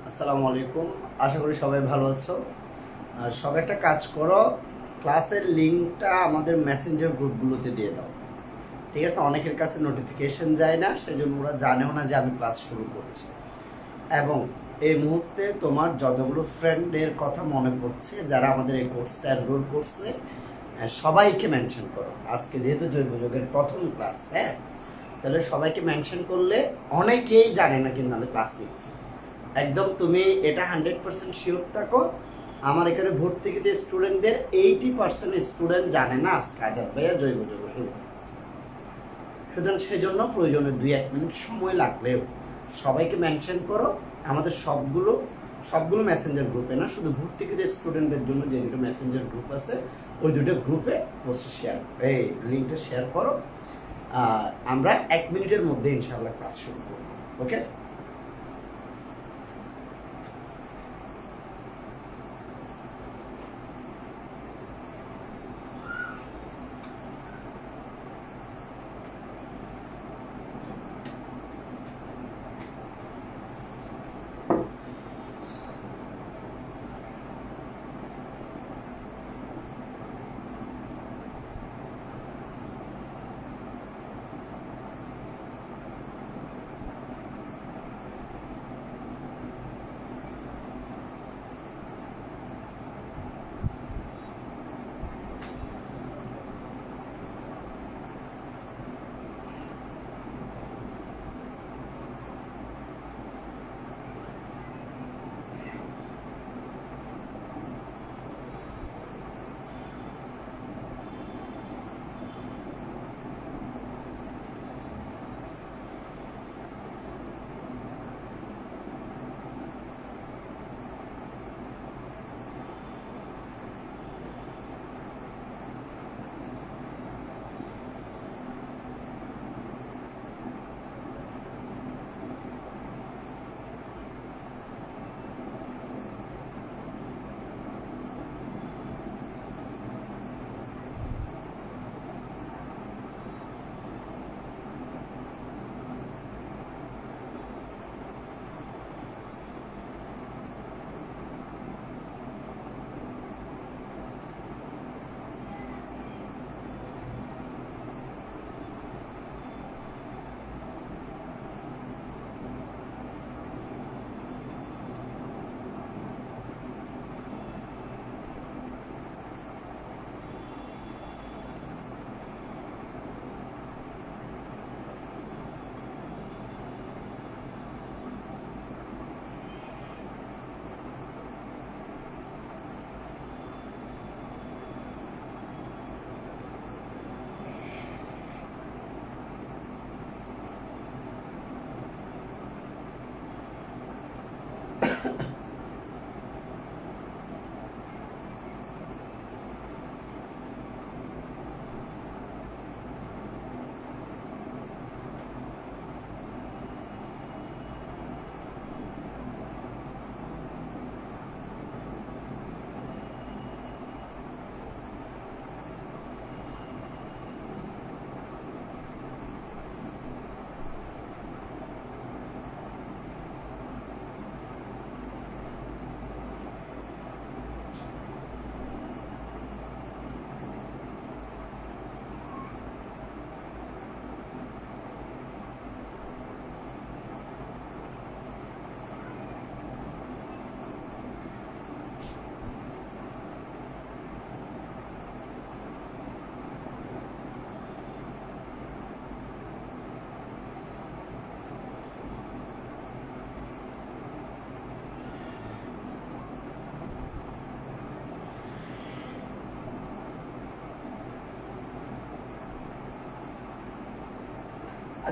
আসসালামু আলাইকুম। আশা করি সবাই ভালো আছো। আর সবাই একটা কাজ করো, ক্লাসের লিঙ্কটা আমাদের মেসেঞ্জার গ্রুপগুলোতে দিয়ে দাও, ঠিক আছে? অনেকের কাছে নোটিফিকেশন যায় না, সেজন্য ওরা জানেও না যে আমি ক্লাস শুরু করছি। এবং এই মুহূর্তে তোমার যতগুলো ফ্রেন্ডের কথা মনে পড়ছে যারা আমাদের এই কোর্সটা এনরোল করছে, সবাইকে মেনশন করো। আজকে যেহেতু জৈব যুগের প্রথম ক্লাস, হ্যাঁ, তাহলে সবাইকে মেনশন করলে অনেকেই জানে না কিন্তু আমি ক্লাস নিচ্ছি। একদম তুমি এটা 100% শিওর থাকো, আমার এখানে ভর্তিকৃত স্টুডেন্টদের 80% স্টুডেন্ট জানে না আজকে আজাদ ভাইয়া জৈব যুগ শুরু করতেছে। সুতরাং সেজন্য প্রয়োজনে 2-1 মিনিট সময় লাগলেও সবাইকে মেনশন করো। আমাদের সবগুলো মেসেঞ্জার গ্রুপে না, শুধু ভর্তিকৃত স্টুডেন্টদের জন্য যে দুটো মেসেঞ্জার গ্রুপ আছে ওই দুটো গ্রুপে পোস্ট শেয়ার, এই লিঙ্কটা শেয়ার করো। আমরা 1 মিনিটের মধ্যে ইনশাআল্লাহ ক্লাস শুরু করব। ওকে?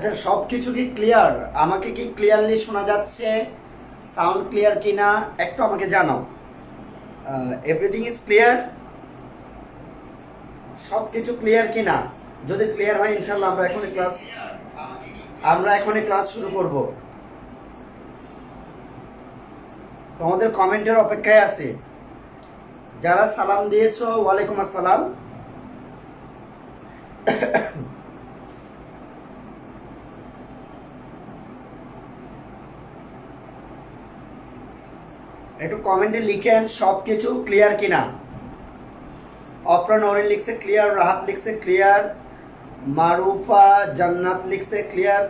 আচ্ছা, সব কিছু কি ক্লিয়ার? আমাকে কি ক্লিয়ারলি শোনা যাচ্ছে? সাউন্ড ক্লিয়ার কিনা একটু আমাকে জানাও। Everything is clear? সব কিছু ক্লিয়ার কিনা? যদি ক্লিয়ার হয় ইনশাল্লাহ আমরা এখনই ক্লাস শুরু করব। তোমাদের কমেন্টের অপেক্ষায় আছি। যারা সালাম দিয়েছো ওয়ালাইকুম আসসালাম। একটু কমেন্টে লিখেন সব কিছু ক্লিয়ার কিনা। অপরান ওরিন লিখছে ক্লিয়ার, রাহাত লিখছে ক্লিয়ার, মারুফা জান্নাত লিখছে ক্লিয়ার।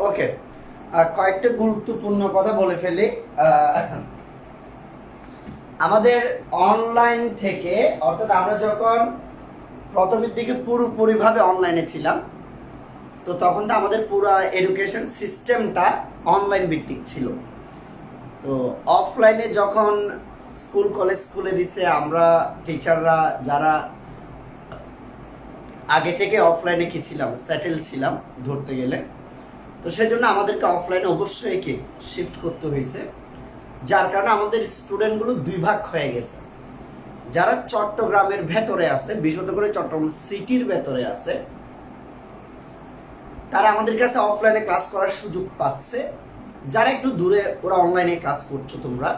ওকে, কয়েকটা গুরুত্বপূর্ণ কথা বলে ফেলি। আমাদের অনলাইন থেকে, অর্থাৎ আমরা যখন প্রথমের দিকে পুরোপুরিভাবে অনলাইনে ছিলাম, তো তখন তো আমাদের পুরো এডুকেশন সিস্টেমটা অনলাইন ভিত্তিক ছিল। তো অফলাইনে যখন স্কুল কলেজ খুলে দিছে, আমরা টিচাররা যারা আগে থেকে অফলাইনে কি ছিলাম, সেটেল ছিলাম ধরতে গেলে, তো সেজন্য আমাদেরকে অফলাইনে অবশ্যই কি শিফট করতে হয়েছে। যার কারণে আমাদের স্টুডেন্টগুলো দুই ভাগ হয়ে গেছে। যারা চট্টগ্রামের ভেতরে আছে, বিশেষত করে চট্টগ্রাম সিটির ভেতরে আছে, তারা আমাদের কাছে অফলাইনে ক্লাস করার সুযোগ পাচ্ছে। যারা একটু দূরে, ওরা অনলাইনে ক্লাস করছো তোমরা।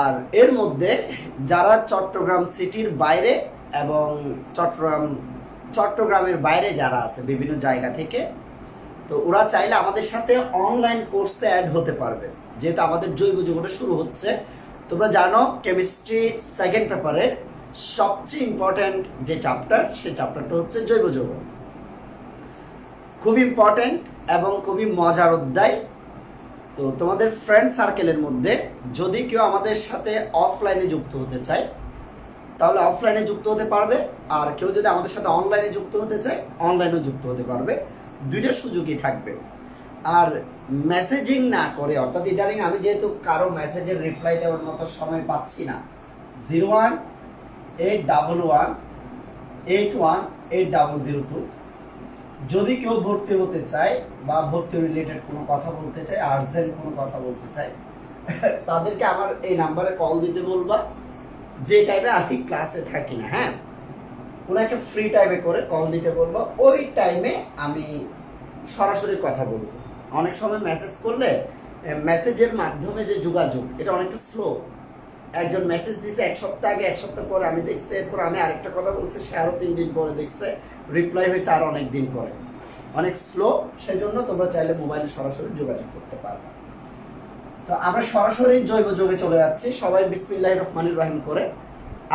আর এর মধ্যে যারা চট্টগ্রাম সিটির বাইরে এবং চট্টগ্রামের বাইরে যারা আছে বিভিন্ন জায়গা থেকে, তো ওরা চাইলে আমাদের সাথে অনলাইন কোর্সে অ্যাড হতে পারবে। যেহেতু আমাদের জৈব যৌগটা শুরু হচ্ছে, তোমরা জানো কেমিস্ট্রি সেকেন্ড পেপারের সবচেয়ে ইম্পর্ট্যান্ট যে চ্যাপ্টার, সেই চ্যাপ্টারটা হচ্ছে জৈব যৌগ। খুব ইম্পর্ট্যান্ট এবং খুবই মজার অধ্যায়। তো তোমাদের ফ্রেন্ড সার্কেলের মধ্যে যদি কেউ আমাদের সাথে অফলাইনে যুক্ত হতে চায়, তাহলে অফলাইনে যুক্ত হতে পারবে। আর কেউ যদি আমাদের সাথে অনলাইনে যুক্ত হতে চায়, অনলাইনেও যুক্ত হতে পারবে। দুইটা সুযোগই থাকবে। আর মেসেজিং না করে, অর্থাৎ ইদানিং আমি যেহেতু কারো মেসেজের রিপ্লাই দেওয়ার মতো সময় পাচ্ছি না, 018118180002, যদি কেউ ভর্তি হতে চায় বা ভর্তি রিলেটেড কোনো কথা বলতে চায়, আর্জেন্ট কোনো কথা বলতে চায়, তাদেরকে আমার এই নাম্বারে কল দিতে বলবা। যে টাইমে আমি ক্লাসে থাকি না, হ্যাঁ, কোনো একটা ফ্রি টাইমে করে কল দিতে বলবো। ওই টাইমে আমি সরাসরি কথা বলবো। অনেক সময় মেসেজ করলে মেসেজের মাধ্যমে যে যোগাযোগ, এটা অনেকটা স্লো। একজন মেসেজ দিছে এক সপ্তাহ আগে, এক সপ্তাহ পরে আমি দেখছি, এরপর আমি আরেকটা কথা বলছি, সে আরও 3 দিন পরে দেখছে, রিপ্লাই হয়েছে আরও অনেক দিন পরে। অনেক স্লো। সেজন্য তোমরা চাইলে মোবাইলে সরাসরি যোগাযোগ করতে পারবে। তো আমরা সরাসরি জৈব যোগে চলে যাচ্ছি। সবাই বিসমিল্লাহির রহমানির রহিম করে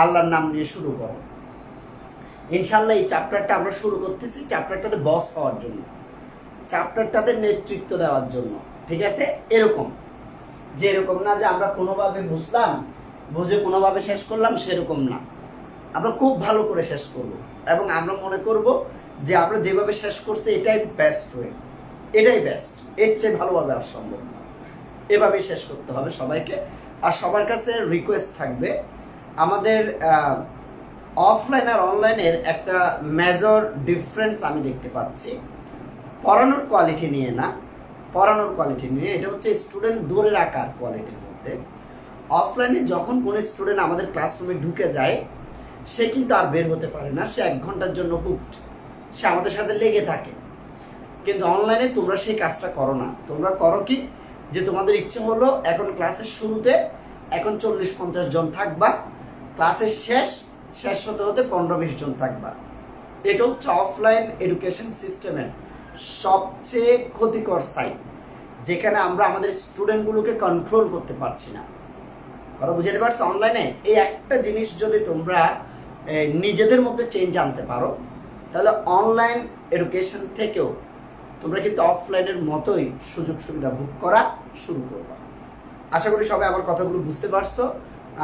আল্লাহর নাম নিয়ে শুরু করো। ইনশাল্লাহ এই চ্যাপ্টারটা আমরা শুরু করতেছি চ্যাপ্টারটাতে বস হওয়ার জন্য, চ্যাপ্টারটাতে নেতৃত্ব দেওয়ার জন্য। ঠিক আছে? এরকম যে এরকম না যে আমরা কোনোভাবে বুঝলাম, বুঝে কোনোভাবে শেষ করলাম, সেরকম না। আমরা খুব ভালো করে শেষ করব এবং আমরা মনে করব যে আমরা যেভাবে শেষ করছি এটাই বেস্ট ওয়ে, এটাই বেস্ট, এর চেয়ে ভালোভাবে আর সম্ভব না। এভাবেই শেষ করতে হবে সবাইকে। আর সবার কাছে রিকোয়েস্ট থাকবে, আমাদের অফলাইন আর অনলাইনের একটা মেজর ডিফারেন্স আমি দেখতে পাচ্ছি। পড়ানোর কোয়ালিটি নিয়ে না, পড়ানোর কোয়ালিটি নিয়ে, এটা হচ্ছে স্টুডেন্ট ধরে রাখার কোয়ালিটির মধ্যে। অফলাইনে যখন কোনো স্টুডেন্ট আমাদের ক্লাসরুমে ঢুকে যায়, সে কিন্তু আর বের হতে পারে না, সে 1 ঘন্টার জন্য হুকড, সে আমাদের সাথে লেগে থাকে। কিন্তু অনলাইনে তোমরা সেই কাজটা করো না। তোমরা করো কি, যে তোমাদের ইচ্ছে হলো এখন ক্লাসের শুরুতে এখন 40-50 জন থাকবা, ক্লাসের শেষ হতে হতে 15-20 জন থাকবা। এটা হচ্ছে অফলাইন এডুকেশন সিস্টেমের সবচেয়ে ক্ষতিকর সাইড, যেখানে আমরা আমাদের স্টুডেন্টগুলোকে কন্ট্রোল করতে পারছি না। কথা বুঝতে পারছো? অনলাইনে এই একটা জিনিস যদি তোমরা নিজেদের মধ্যে চেঞ্জ আনতে পারো, তাহলে অনলাইন এডুকেশন থেকেও তোমরা কিন্তু অফলাইনের মতোই সুযোগ সুবিধা ভোগ করা শুরু করবে। আশা করি সবাই আমার কথাগুলো বুঝতে পারছো।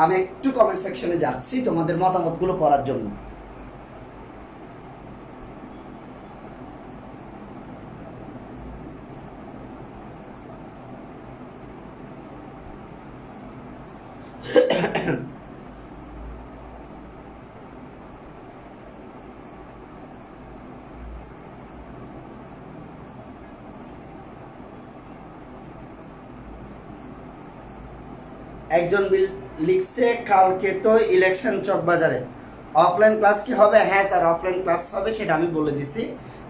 আমি একটু কমেন্ট সেকশনে যাচ্ছি তোমাদের মতামতগুলো পড়ার জন্য। একজন লিখছে কালকে তো ইলেকশন চকবাজারে, অফলাইন ক্লাস কি হবে? হ্যাঁ স্যার, অফলাইন ক্লাস হবে, সেটা আমি বলে দিছি।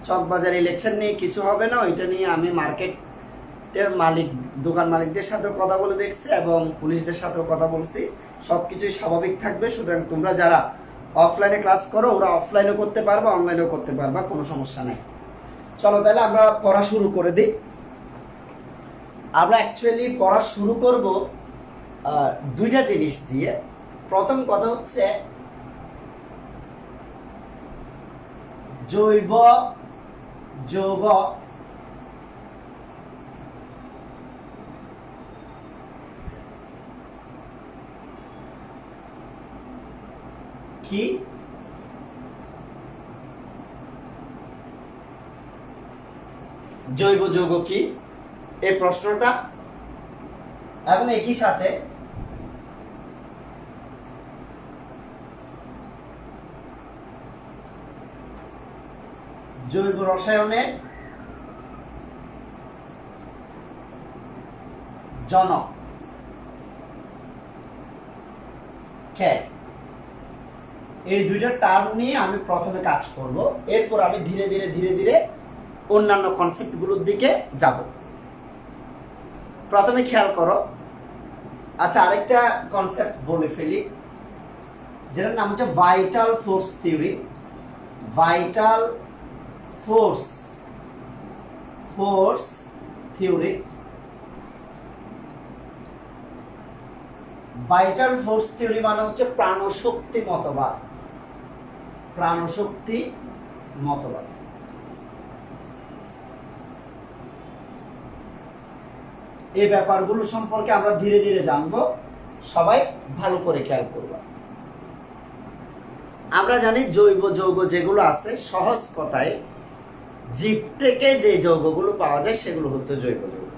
চকবাজার ইলেকশন নিয়ে কিছু হবে না, ওইটা নিয়ে আমি মার্কেটের মালিক, দোকান মালিকদের সাথেও কথা বলে দেখছি এবং পুলিশদের সাথেও কথা বলছি, সব কিছুই স্বাভাবিক থাকবে। সুতরাং তোমরা যারা অফলাইনে ক্লাস করো ওরা অফলাইনেও করতে পারবা, অনলাইনেও করতে পারবা, কোনো সমস্যা নেই। চলো তাহলে আমরা পড়া শুরু করে দিই। আমরা অ্যাকচুয়ালি পড়া শুরু করব দুইটা জিনিস দিয়ে। প্রথম কথা হচ্ছে জৈব যৌগ কি? জৈব যৌগ কি, এই প্রশ্নটা, এবং একই সাথে জৈব রসায়নের জনক কে, এই দুইটা টার্ম নিয়ে আমি প্রথমে কাজ করব, এরপর আমি ধীরে ধীরে ধীরে ধীরে অন্যান্য কনসেপ্টগুলোর দিকে যাব। প্রথমে খেয়াল করো, আচ্ছা আরেকটা কনসেপ্ট বলে ফেলি, যেটার নাম হচ্ছে vital force theory. Vital force theory. Vital force theory মানে হচ্ছে প্রাণশক্তি মতবাদ। প্রাণশক্তি মতবাদ। এই ব্যাপারগুলো সম্পর্কে আমরা ধীরে ধীরে জানবো, সবাই ভালো করে খেয়াল করবা। আমরা জানি জৈব যৌগ যেগুলো আছে, সহজ কথায় জীব থেকে যে যৌগগুলো পাওয়া যায় সেগুলো হচ্ছে জৈব যৌগ।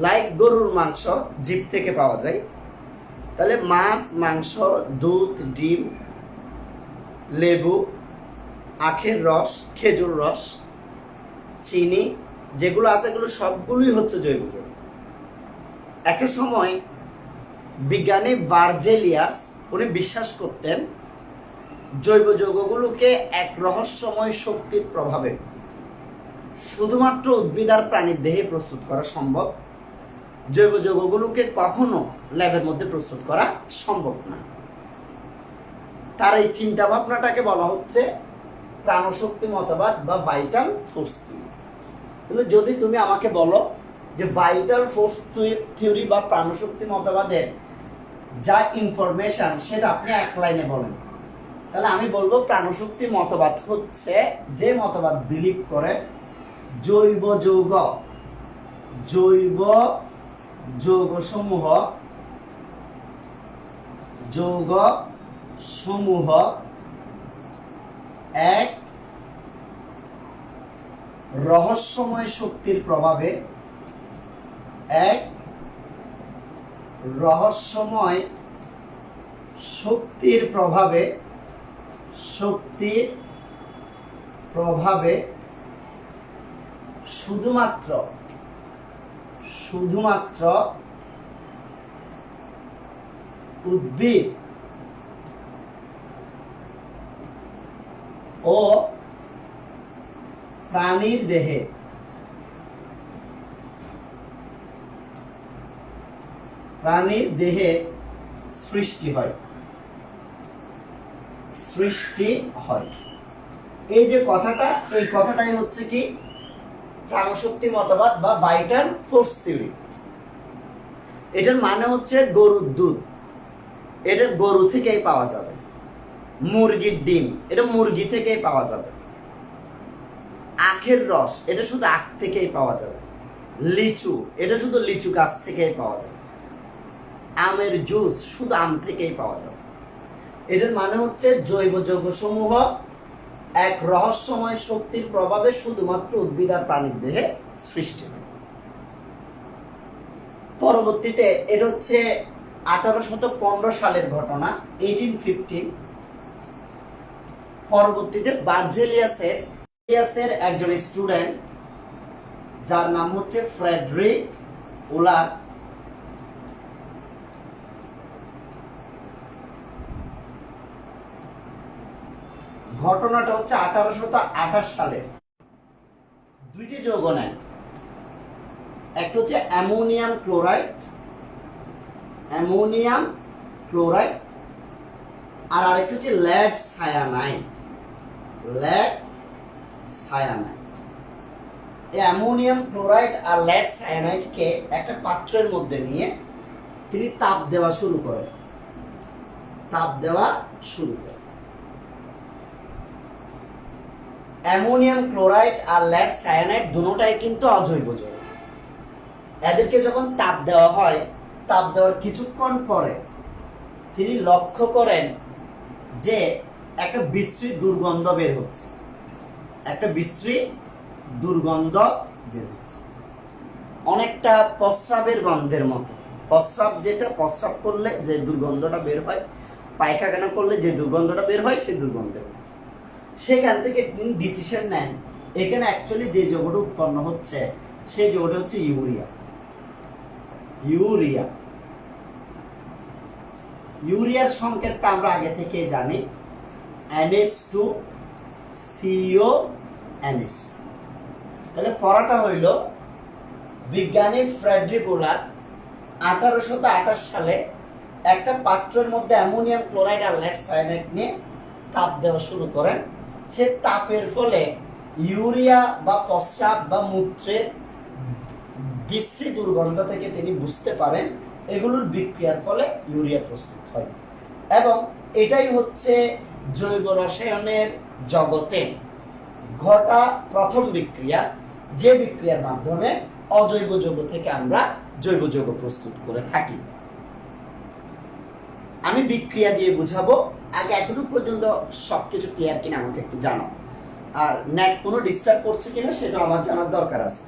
লাইক গরুর মাংস জীব থেকে পাওয়া যায়, তাহলে মাছ, মাংস, দুধ, ডিম, লেবু, আখের রস, খেজুর রস, চিনি যেগুলো আছে এগুলো সবগুলোই হচ্ছে জৈব যৌগ। একটা সময় বিজ্ঞানী ভার্জেলিয়াস উনি বিশ্বাস করতেন জৈব যৌগগুলোকে এক রহস্যময় শক্তির প্রভাবে শুধুমাত্র উদ্ভিদ আর প্রাণীর দেহে প্রস্তুত করা সম্ভব। জৈব যৌগগুলোকে কখনো ল্যাবের মধ্যে প্রস্তুত করা সম্ভব না। তার এই চিন্তা ভাবনাটাকে বলা হচ্ছে প্রাণশক্তি মতবাদ বা ভাইটাল ফোর্স থিওরি। তাহলে যদি তুমি আমাকে বলো যে ভাইটাল ফোর্স থিওরি বা প্রাণশক্তি মতবাদের যা ইনফরমেশন সেটা আপনি এক লাইনে বলেন, তাহলে আমি বলবো প্রাণশক্তি মতবাদ হচ্ছে যে মতবাদ বিলিভ করে জৈব যৌগসমূহ এক রহস্যময় শক্তির প্রভাবে শুধুমাত্র উদ্ভিদ ও প্রাণীর দেহে সৃষ্টি হয়। এই যে কথাটা, এই কথাটাই হচ্ছে কি প্রাণশক্তি মতবাদ বা ভাইটাল ফোর্স থিওরি। এটার মানে হচ্ছে গরুর দুধ, এটা গরু থেকেই পাওয়া যাবে। মুরগির ডিম, এটা মুরগি থেকেই পাওয়া যাবে। আখের রস, এটা শুধু আখ থেকেই পাওয়া যাবে। লিচু, এটা শুধু লিচু গাছ থেকেই পাওয়া যাবে। আমের জুস শুধু আম থেকেই পাওয়া যাবে। এটার মানে হচ্ছে জৈব যৌগসমূহ এক রহস্যময় শক্তির প্রভাবে শুধুমাত্র উদ্ভিদ আর প্রাণীর দেহে সৃষ্টি হয়। পরবর্তীতে এটা হচ্ছে 1815 সালের ঘটনা, 1815। পরবর্তীতে ভার্জেলিয়াসের একজন স্টুডেন্ট যার নাম হচ্ছে ফ্রেডরিক উলার, ঘটনাটা হচ্ছে 1828 সালের। দুইটি যৌগ নেন, একটা হচ্ছে অ্যামোনিয়াম ক্লোরাইড আর আরেকটা হচ্ছে লেড সায়ানাইড। এই অ্যামোনিয়াম ক্লোরাইড আর লেড সায়ানাইডকে একটা পাত্রের মধ্যে নিয়ে তিনি তাপ দেওয়া শুরু করেন। অ্যামোনিয়াম ক্লোরাইড আর লেড সায়ানাইড দুটোটাই কিন্তু অজৈব যৌগ। এদেরকে যখন তাপ দেওয়া হয়, তাপ দেওয়ার কিছুক্ষণ পরে তিনি লক্ষ্য করেন যে একটা বিশ্রী দুর্গন্ধ বের হচ্ছে। অনেকটা প্রস্রাবের গন্ধের মতো। প্রস্রাব করলে যে দুর্গন্ধটা বের হয়, পায়খানা করলে যে দুর্গন্ধটা বের হয়, সেই দুর্গন্ধের মতো। সেখান থেকে তিনি ডিসিশন নেন এখানে অ্যাকচুয়ালি যে যৌগটা উৎপন্ন হচ্ছে সেই যৌগটা হচ্ছে ইউরিয়ার সংকেতটা আমরা আগে থেকে জানি NH2CONH। তাহলে পড়াটা হইল বিজ্ঞানী ফ্রেডরিক উলার 1828 সালে একটা পাত্রের মধ্যে অ্যামোনিয়াম ক্লোরাইড আর লেড সায়ানাইড নিয়ে তাপ দেওয়া শুরু করেন। সে তাপের ফলে ইউরিয়া বা প্রস্রাব বা মূত্রের বিশ্রী দুর্গন্ধ থেকে তিনি বুঝতে পারেন এগুলোর বিক্রিয়ার ফলে ইউরিয়া প্রস্তুত হয়। এবং এটাই হচ্ছে জৈব রসায়নের জগতে ঘটা প্রথম বিক্রিয়া, যে বিক্রিয়ার মাধ্যমে অজৈব যৌগ থেকে আমরা জৈব যৌগ প্রস্তুত করে থাকি। আমি বিক্রিয়া দিয়ে বুঝাবো। আগে এতটুকু পর্যন্ত সবকিছু ক্লিয়ার কিনা আমাকে একটু জানো, আর নেট কোনো ডিস্টার্ব করছে কিনা সেটা আমার জানার দরকার আছে।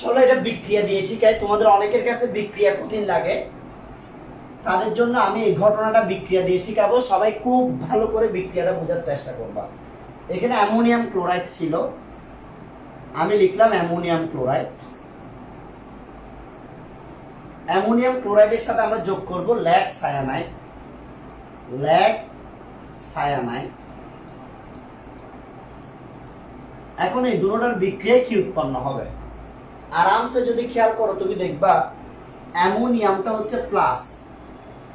চলো এটা বিক্রিয়া দিয়ে শিখাই। তোমাদের অনেকের কাছে বিক্রিয়া কঠিন লাগে, তাদের জন্য আমি এই ঘটনাটা বিক্রিয়া দিয়ে শিখাবো। সবাই খুব ভালো করে বিক্রিয়াটা বোঝার চেষ্টা করবা। এখানে অ্যামোনিয়াম ক্লোরাইড ছিল, আমি লিখলাম অ্যামোনিয়াম ক্লোরাইডের সাথে আমরা যোগ করব লেড সায়ানাইড। এখন এই দুটোটার বিক্রিয়ায় কি উৎপন্ন হবে আরামসে যদি খেয়াল করো তুমি দেখবা অ্যামোনিয়ামটা হচ্ছে প্লাস,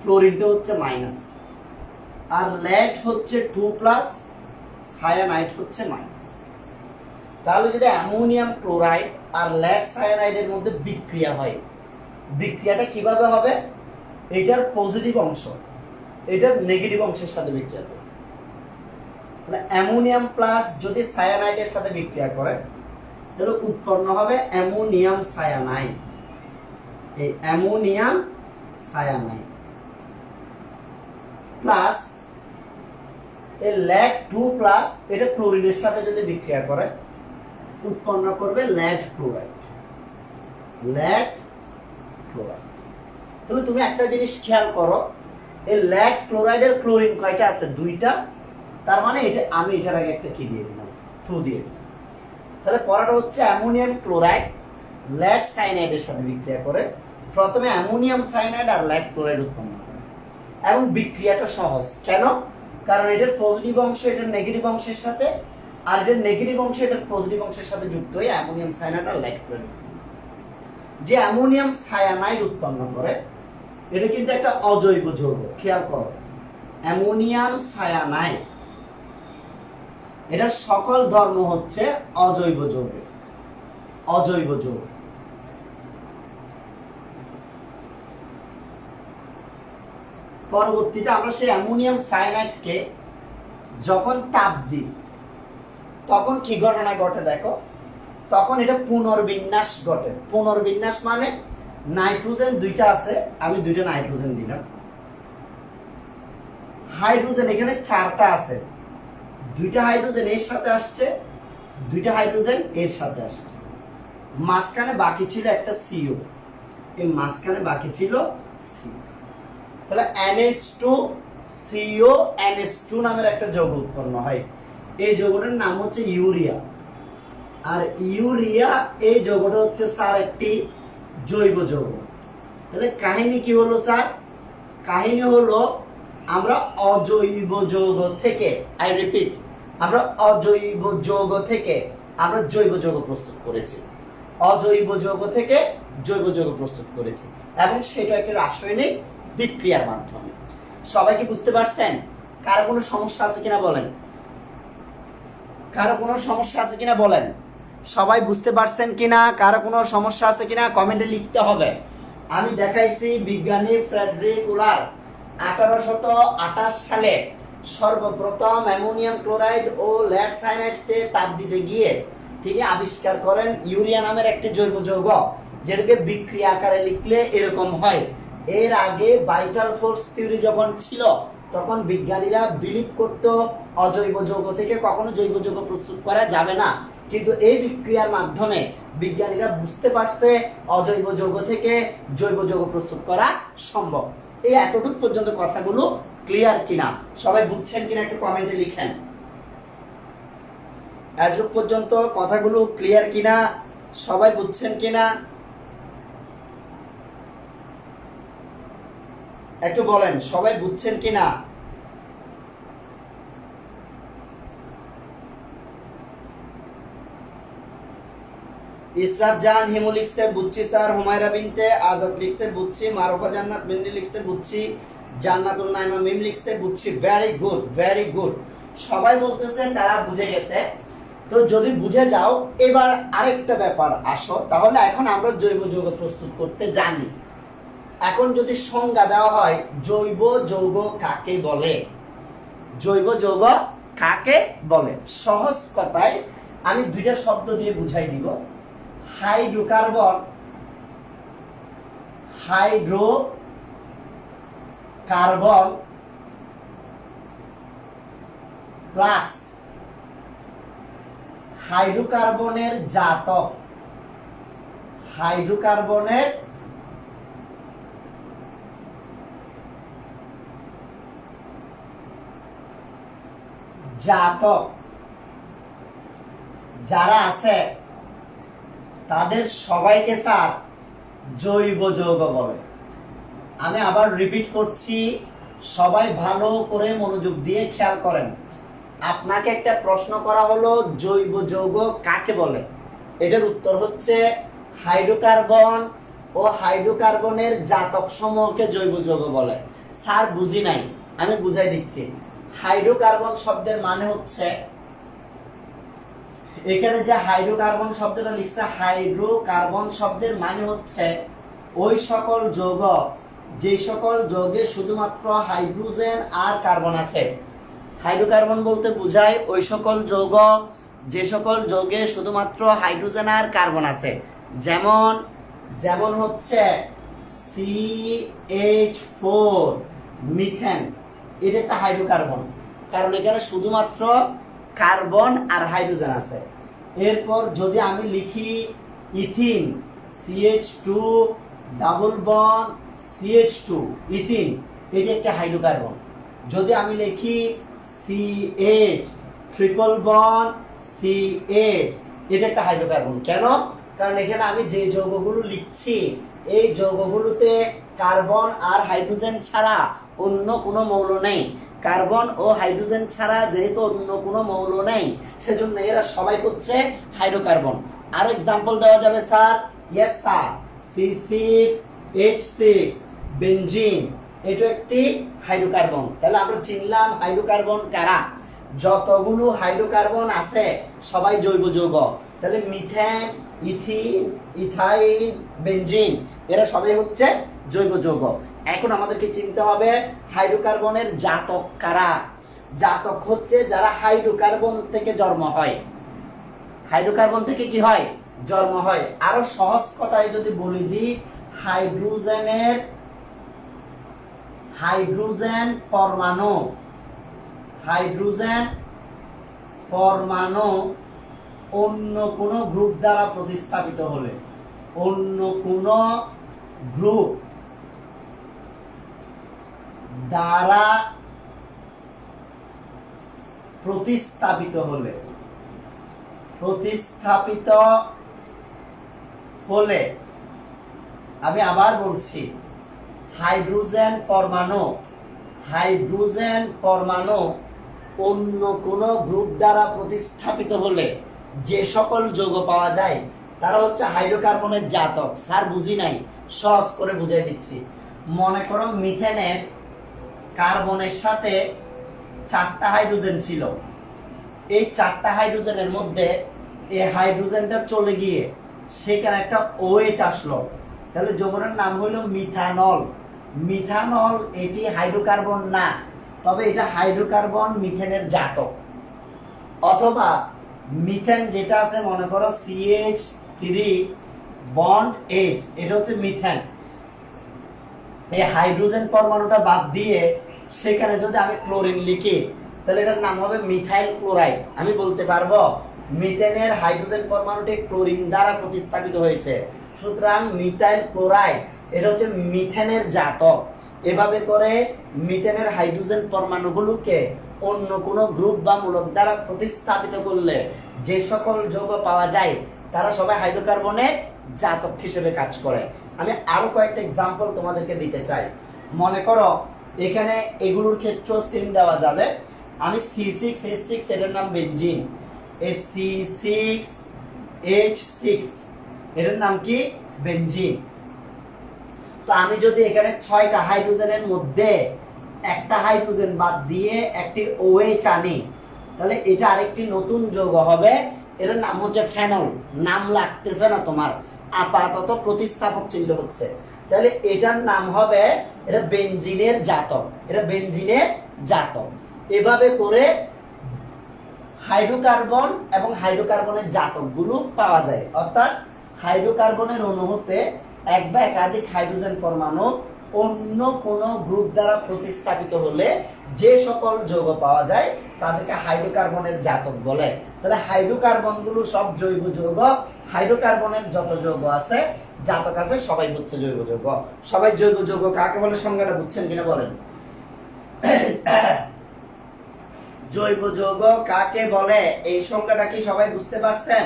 ক্লোরিনটা হচ্ছে মাইনাস, আর লেড হচ্ছে 2+, সায়ানাইড হচ্ছে মাইনাস। তাহলে যদি অ্যামোনিয়াম ক্লোরাইড আর লেড সায়ানাইডের মধ্যে বিক্রিয়া হয়, বিক্রিয়াটা কিভাবে হবে? এটার পজিটিভ অংশ এটার নেগেটিভ অংশের সাথে বিক্রিয়া করে। তাহলে অ্যামোনিয়াম প্লাস যদি সায়ানাইডের সাথে বিক্রিয়া করে তাহলে উৎপন্ন হবে অ্যামোনিয়াম সায়ানাইড। এই অ্যামোনিয়াম সায়ানাইড প্লাস এই লেড 2+, এটা ক্লোরিনের সাথে যদি বিক্রিয়া করে উৎপন্ন করবে লেড ক্লোরাইড। তাহলে তুমি একটা জিনিস খেয়াল করো, এই লেড ক্লোরাইডের ক্লোরিন কয়টা আছে? 2টা। তার মানে এটা আমি এটার আগে একটা কি দিয়ে দিলাম? 2 দিয়ে দিলাম। তাহলে পড়াটা হচ্ছে অ্যামোনিয়াম ক্লোরাইড লেড সায়ানাইডের সাথে বিক্রিয়া করে প্রথমে অ্যামোনিয়াম সায়ানাইড আর লেড ক্লোরাইড উৎপন্ন করে। এবং বিক্রিয়াটা সহজ। কেন? কারণ এটার পজিটিভ অংশ এটার নেগেটিভ অংশের সাথে, আর এটার নেগেটিভ অংশ এটার পজিটিভ অংশের সাথে যুক্ত হয়ে অ্যামোনিয়াম সায়ানাইড আর লেড ক্লোরাইড। যে অ্যামোনিয়াম সায়ানাইড উৎপন্ন করে এটা কিন্তু একটা অজৈব যৌগ। খেয়াল করো, অ্যামোনিয়াম সায়ানাইড এটার সকল ধর্ম হচ্ছে অজৈব যৌগ। পরবর্তীতে আমরা সেই অ্যামোনিয়াম সায়ানাইডকে যখন তাপ দিই তখন কি ঘটনা ঘটে দেখো, তখন এটা পুনর্বিন্যাস ঘটে। পুনর্বিন্যাস মানে নাইট্রোজেন 2টা আছে, আমি 2টা নাইট্রোজেন দিলাম, হাইড্রোজেন এখানে 4টা আছে, 2টা হাইড্রোজেন এর সাথে আসছে, 2টা হাইড্রোজেন এর সাথে আসছে, মাঝখানে বাকি ছিল একটা সিও, এই মাঝখানে বাকি ছিল সিও। তাহলে NH2 CO NH2 নামের একটা যৌগ উৎপন্ন হয়, এই যৌগটার নাম হচ্ছে ইউরিয়া। আর ইউরিয়া এই যৌগটা হচ্ছে স্যার একটি জৈব যৌগ। তাহলে কাহিনী কি হলো স্যার? কাহিনী হলো আমরা অজৈব যৌগ থেকে, আই রিপিট, আমরা অজৈব যৌগ থেকে আমরা জৈব যৌগ প্রস্তুত করেছি, অজৈব যৌগ থেকে জৈব যৌগ প্রস্তুত করেছি, এবং সেটা একটা রাসায়নিক বিক্রিয়ার মাধ্যমে। সবাই কি বুঝতে পারছেন? কারো কোনো সমস্যা আছে কিনা বলেন, কারো কোনো সমস্যা আছে কিনা বলেন, সবাই বুঝতে পারছেন কিনা? কারো কোনো সমস্যা আছে কিনা কমেন্টে লিখতে হবে। আমি দেখাইছি বিজ্ঞানী ফ্রেডরিক উলার 1828 সালে সর্বপ্রথম অ্যামোনিয়াম ক্লোরাইড ও লেড সায়ানাইডকে তাপ দিতে গিয়ে তিনি আবিষ্কার করেন ইউরিয়া নামের একটি জৈব যৌগ, যেটাকে বিক্রিয়া আকারে লিখলে এরকম হয়। এর আগে ভাইটাল ফোর্স থিওরি যখন ছিল তখন বিজ্ঞানীরা বিলিভ করত অজৈব যৌগ থেকে কখনো জৈব যৌগ প্রস্তুত করা যাবে না, কিন্তু এই বিক্রিয়ার মাধ্যমে বিজ্ঞানীরা বুঝতে পারছে অজৈব যৌগ থেকে জৈব যৌগ প্রস্তুত করা সম্ভব। এই এতটুকু পর্যন্ত কথাগুলো ক্লিয়ার কিনা, সবাই বুঝছেন কিনা একটু কমেন্টে লিখেন। এতটুকু পর্যন্ত কথাগুলো ক্লিয়ার কিনা, সবাই বুঝছেন কিনা একটু বলেন, সবাই বুঝছেন কিনা? ইসরাত জাহান হিমু লিখছে বুঝছি স্যার, হুমায়রা বিনতে আজাদ লিখছে বুঝছি, মারুফা জান্নাত মিন্নি লিখছে বুঝছি, জান্নাতুল নাইমা মিম লিখছে বুঝছি। ভেরি গুড, ভেরি গুড, সবাই বলতেছে তারা বুঝে গেছে। তো যদি বুঝে যাও, এবার আরেকটা ব্যাপার আসো, তাহলে এখন আমরা জৈব যৌগ প্রস্তুত করতে জানি। এখন যদি সংজ্ঞা দেওয়া হয় জৈব যৌগ কাকে বলে, জৈব যৌগ কাকে বলে, সহজ কথায় আমি 2টা শব্দ দিয়ে বুঝাই দিব। হাইড্রোকার্বন, হাইড্রোকার্বন প্লাস হাইড্রোকার্বনের জাতক, হাইড্রোকার্বনের জাতক যারা আছে তাদের সবাইকে স্যার জৈব যৌগ বলে। আমি আবার রিপিট করছি, সবাই ভালো করে মনোযোগ দিয়ে খেয়াল করেন। আপনাকে একটা প্রশ্ন করা হলো জৈব যৌগ কাকে বলে, এটার উত্তর হচ্ছে হাইড্রোকার্বন ও হাইড্রোকার্বনের জাতক সমূহকে জৈব যৌগ বলে। স্যার বুঝি নাই, আমি বুঝাই দিচ্ছি। হাইড্রোকার্বন শব্দের মানে হচ্ছে, এখানে যে হাইড্রোকার্বন শব্দটা লিখছে, হাইড্রোকার্বন শব্দের মানে হচ্ছে ওই সকল যৌগ, যে সকল যৌগে শুধুমাত্র হাইড্রোজেন আর কার্বন আছে। হাইড্রোকার্বন বলতে বোঝায় ওই সকল যৌগ, যে সকল যৌগে শুধুমাত্র হাইড্রোজেন আর কার্বন আছে। যেমন যেমন হচ্ছে CH4 মিথেন, এটা একটা হাইড্রোকার্বন, কারণ এখানে শুধুমাত্র কার্বন আর হাইড্রোজেন আছে। এরপর যদি আমি লিখি ethene, CH2 double bond CH2 ethene, এটি একটা হাইড্রোকার্বন। যদি আমি লিখি CH ট্রিপল বন্ড CH, এটা একটা হাইড্রোকার্বন। কেন? কারণ এখানে আমি যে যৌগগুলো লিখছি এই যৌগগুলোতে কার্বন আর হাইড্রোজেন ছাড়া অন্য কোনো মৌল নেই। কার্বন ও হাইড্রোজেন ছাড়া যেহেতু অন্য কোনো মৌল নেই, সেজন্য এরা সবাই হচ্ছে হাইড্রোকার্বন। আর এক্সাম্পল দেওয়া যাবে sir, yes sir, C6H6 benzene, এটা একটি হাইড্রোকার্বন। তাহলে আমরা চিনলাম হাইড্রোকার্বন কারা। যতগুলো হাইড্রোকার্বন আছে সবাই জৈব যৌগ। তাহলে মিথেন, ইথিন, ইথাইন, বেনজিন, এরা সবাই হচ্ছে জৈব যৌগ। এখন আমাদেরকে চিনতে হবে হাইড্রোকার্বনের জাতক কারা। জাতক হচ্ছে যারা হাইড্রোকার্বন থেকে জন্ম হয়। হাইড্রোকার্বন থেকে কি হয়? জন্ম হয়। আরো সহজ কথায় যদি বলি দিই, হাইড্রোজেন পরমাণু হাইড্রোজেন পরমাণু অন্য কোনো গ্রুপ দ্বারা প্রতিস্থাপিত হলে, অন্য কোনো গ্রুপ দ্বারা প্রতিস্থাপিত হলে, আমি আবার বলছি, হাইড্রোজেন পরমাণু অন্য কোনো গ্রুপ দ্বারা প্রতিস্থাপিত হলে যে সকল যৌগ পাওয়া যায় তারা হচ্ছে হাইড্রোকার্বনের জাতক। স্যার বুঝি নাই, সহজ করে বুঝাই দিচ্ছি। মনে করো মিথেনের কার্বনের সাথে 4টা হাইড্রোজেন ছিল, এই 4টা হাইড্রোজেনের মধ্যে এই হাইড্রোজেনটা চলে গিয়ে সেখানে একটা OH আসলো, তাহলে যৌগটার নাম হলো মিথানল। মিথানল এটি হাইড্রোকার্বন না, তবে এটা হাইড্রোকার্বন মিথেনের জাতক। অথবা মিথেন যেটা আছে, মনে করো CH3 বন্ড H, এটা হচ্ছে মিথেন। এই হাইড্রোজেন পরমাণুটা বাদ দিয়ে সেখানে যদি আমি ক্লোরিন লিখি তাহলে এটার নাম হবে মিথাইল ক্লোরাইড। আমি বলতে পারবো মিথেনের হাইড্রোজেন পরমাণুটি ক্লোরিন দ্বারা প্রতিস্থাপিত হয়েছে, সুতরাং মিথাইল ক্লোরাইড এটা হচ্ছে মিথেনের জাতক। এভাবে করে মিথেনের হাইড্রোজেন পরমাণুগুলোকে অন্য কোনো গ্রুপ বা মূলক দ্বারা প্রতিস্থাপিত করলে যে সকল যৌগ পাওয়া যায় তারা সবাই হাইড্রোকার্বনের জাতক হিসেবে কাজ করে। আমি আরো কয়েকটা एग्जांपल তোমাদেরকে দিতে চাই। মনে করো এখানে এগুলোর ক্ষেত্রেও সেম দেওয়া যাবে। আমি C6H6 এটার নাম বেনজিন, এই C6H6 এটার নাম কি? বেনজিন। তো আমি যদি এখানে 6টা হাইড্রোজেনের মধ্যে একটা হাইড্রোজেন বাদ দিয়ে একটি OH আনি তাহলে এটা আরেকটি নতুন যৌগ হবে, এটার নাম হচ্ছে ফেনল। নাম লাগতেছে না তোমার, আপাতত প্রতিস্থাপক চিহ্ন হচ্ছে, তাহলে এটার নাম হবে, এটা বেনজিনের জাতক, এটা বেনজিনের জাতক। এভাবে করে হাইড্রোকার্বন এবং হাইড্রোকার্বনের জাতকগুলো পাওয়া যায়। অর্থাৎ হাইড্রোকার্বনের অণুতে এক বা একাধিক হাইড্রোজেন পরমাণু অন্য কোনো গ্রুপ দ্বারা প্রতিস্থাপিত হলে যে সকল যৌগ পাওয়া যায় তাদেরকে হাইড্রোকার্বনের জাতক বলে। তাহলে হাইড্রোকার্বনগুলো সব জৈব যৌগ, হাইড্রোকার্বনের যত যৌগ আছে জাতক আছে সবাই হচ্ছে জৈব যৌগ। সবাই জৈব যৌগ কাকে বলে সংজ্ঞাটা বুঝছেন কিনা বলেন? জৈব যৌগ কাকে বলে এই সংজ্ঞাটা কি সবাই বুঝতে পারছেন?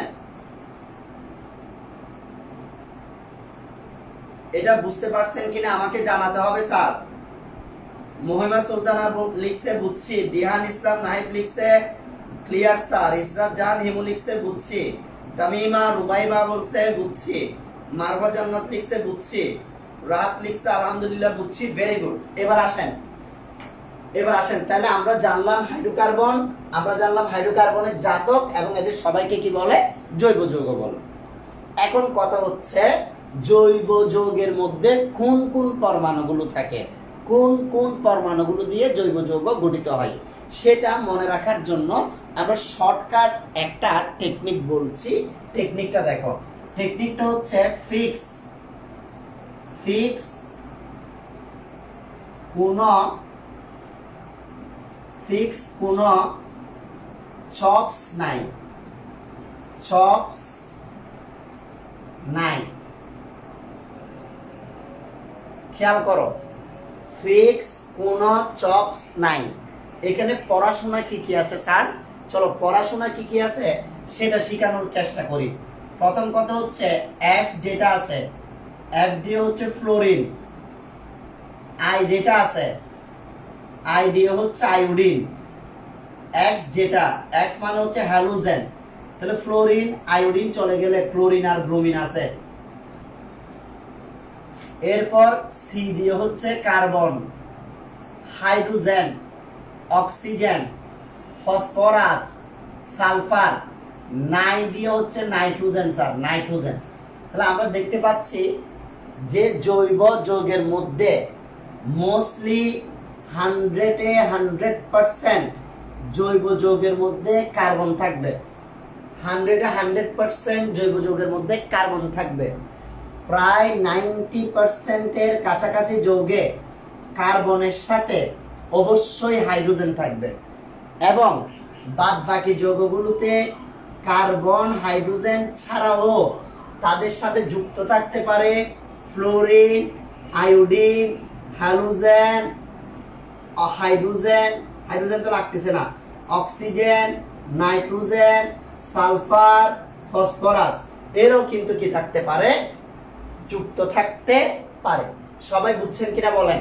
এটা বুঝতে পারছেন কিনা আমাকে জানাতে হবে স্যার। মহিমা সুলতানা লিখছে বুঝছি, দিহান ইসলাম নাহিদ লিখছে ক্লিয়ার স্যার, ইসরাত জাহান হিমু লিখছে বুঝছি, তামিমা রুমাইমা বলছে বুঝছি, মারওয়া জান্নাত লিখছে বুঝছি, রাত লিখছে আলহামদুলিল্লাহ বুঝছি, ভেরি গুড। এবার আসেন তাহলে আমরা জানলাম হাইড্রোকার্বন, আমরা জানলাম হাইড্রোকার্বনের জাতক এবং এদের সবাইকে কি বলে? জৈব যৌগ বলে। এখন কথা হচ্ছে জৈব যৌগের মধ্যে কোন কোন পরমাণুগুলো থাকে, কোন কোন পরমাণুগুলো দিয়ে জৈব যৌগ গঠিত হয় সেটা মনে রাখার জন্য আমরা শর্টকাট একটা টেকনিক বলছি। টেকনিকটা দেখো, টেকনিকটা হচ্ছে ফিক্স কোন চপস নাই। খেয়াল করো, ফিক্স কোন চপস নাই। এখানে পড়াশোনা কি কি আছে স্যার? চলো পড়াশোনা কি কি আছে সেটা শেখানোর চেষ্টা করি। প্রথম কথা হচ্ছে এফ যেটা আছে, এফ দিয়ে হচ্ছে ফ্লোরিন, আই যেটা আছে আই দিয়ে হচ্ছে আয়োডিন, এক্স যেটা এক্স মানে হচ্ছে হ্যালোজেন, তাহলে ফ্লোরিন আয়োডিন চলে গেলে ক্লোরিন আর ব্রোমিন আছে। এরপর সি দিয়ে হচ্ছে carbon, hydrogen, oxygen, phosphorus, sulphur, নাই দিয়ে হচ্ছে নাইট্রোজেন স্যার, নাইট্রোজেন। তাহলে আমরা দেখতে পাচ্ছি যে জৈব যৌগের মধ্যে মোস্টলি 100% জৈব যৌগের মধ্যে কার্বন থাকবে, 100% জৈব যৌগের মধ্যে কার্বন থাকবে। প্রায় 90% এর কাছাকাছি যৌগে কার্বনের সাথে অবশ্যই হাইড্রোজেন থাকবে। এবং বাদ বাকি যৌগগুলোতে কার্বন হাইড্রোজেন ছাড়াও তাদের সাথে যুক্ত থাকতে পারে fluorine, iodine, halogen, hydrogen, hydrogen তো লাগতেছে না, অক্সিজেন, নাইট্রোজেন, সালফার, ফসফরাস এরও কিন্তু কি থাকতে পারে, যুক্ত থাকতে পারে। সবাই বুঝছেন কিনা বলেন?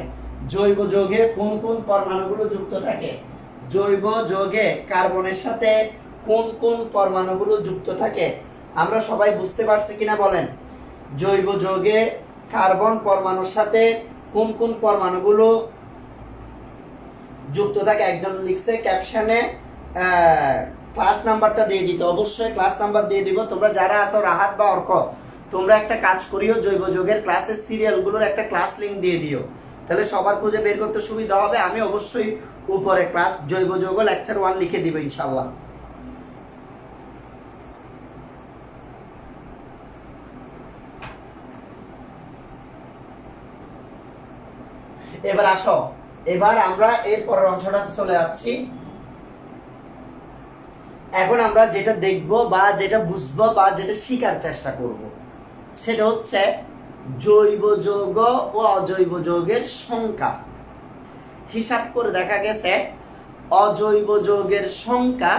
জৈব যৌগে কোন কোন পরমাণুগুলো যুক্ত থাকে? জৈব যৌগে কার্বনের সাথে কোন কোন পরমাণুগুলো যুক্ত থাকে আমরা সবাই বুঝতে পারছি কিনা বলেন? জৈব যৌগে কার্বন পরমাণুর সাথে কোন কোন পরমাণুগুলো যুক্ত থাকে? একজন লিখছে ক্যাপশনে ক্লাস নাম্বারটা দিয়ে দিতে, অবশ্যই ক্লাস নাম্বার দিয়ে দিব। তোমরা যারা আছো রাহাত বা অর্ক, তোমরা একটা কাজ করিও, জৈব যৌগের ক্লাসের সিরিয়ালগুলোর একটা ক্লাস লিংক দিয়ে দিও, তাহলে সবার খুঁজে বের করতে সুবিধা হবে। আমি অবশ্যই উপরে ক্লাস জৈব যৌগ লেকচার 1 লিখে দিব ইনশাআল্লাহ। এবার আসো, এবার আমরা এর পরের অংশটা চলে যাচ্ছি। এখন আমরা যেটা দেখব বা যেটা বুঝবো বা যেটা শিখার চেষ্টা করব সেটা হচ্ছে জৈব যৌগ ও অজৈব যৌগের সংখ্যা। হিসাব করে দেখা গেছে অজৈব যৌগের সংখ্যা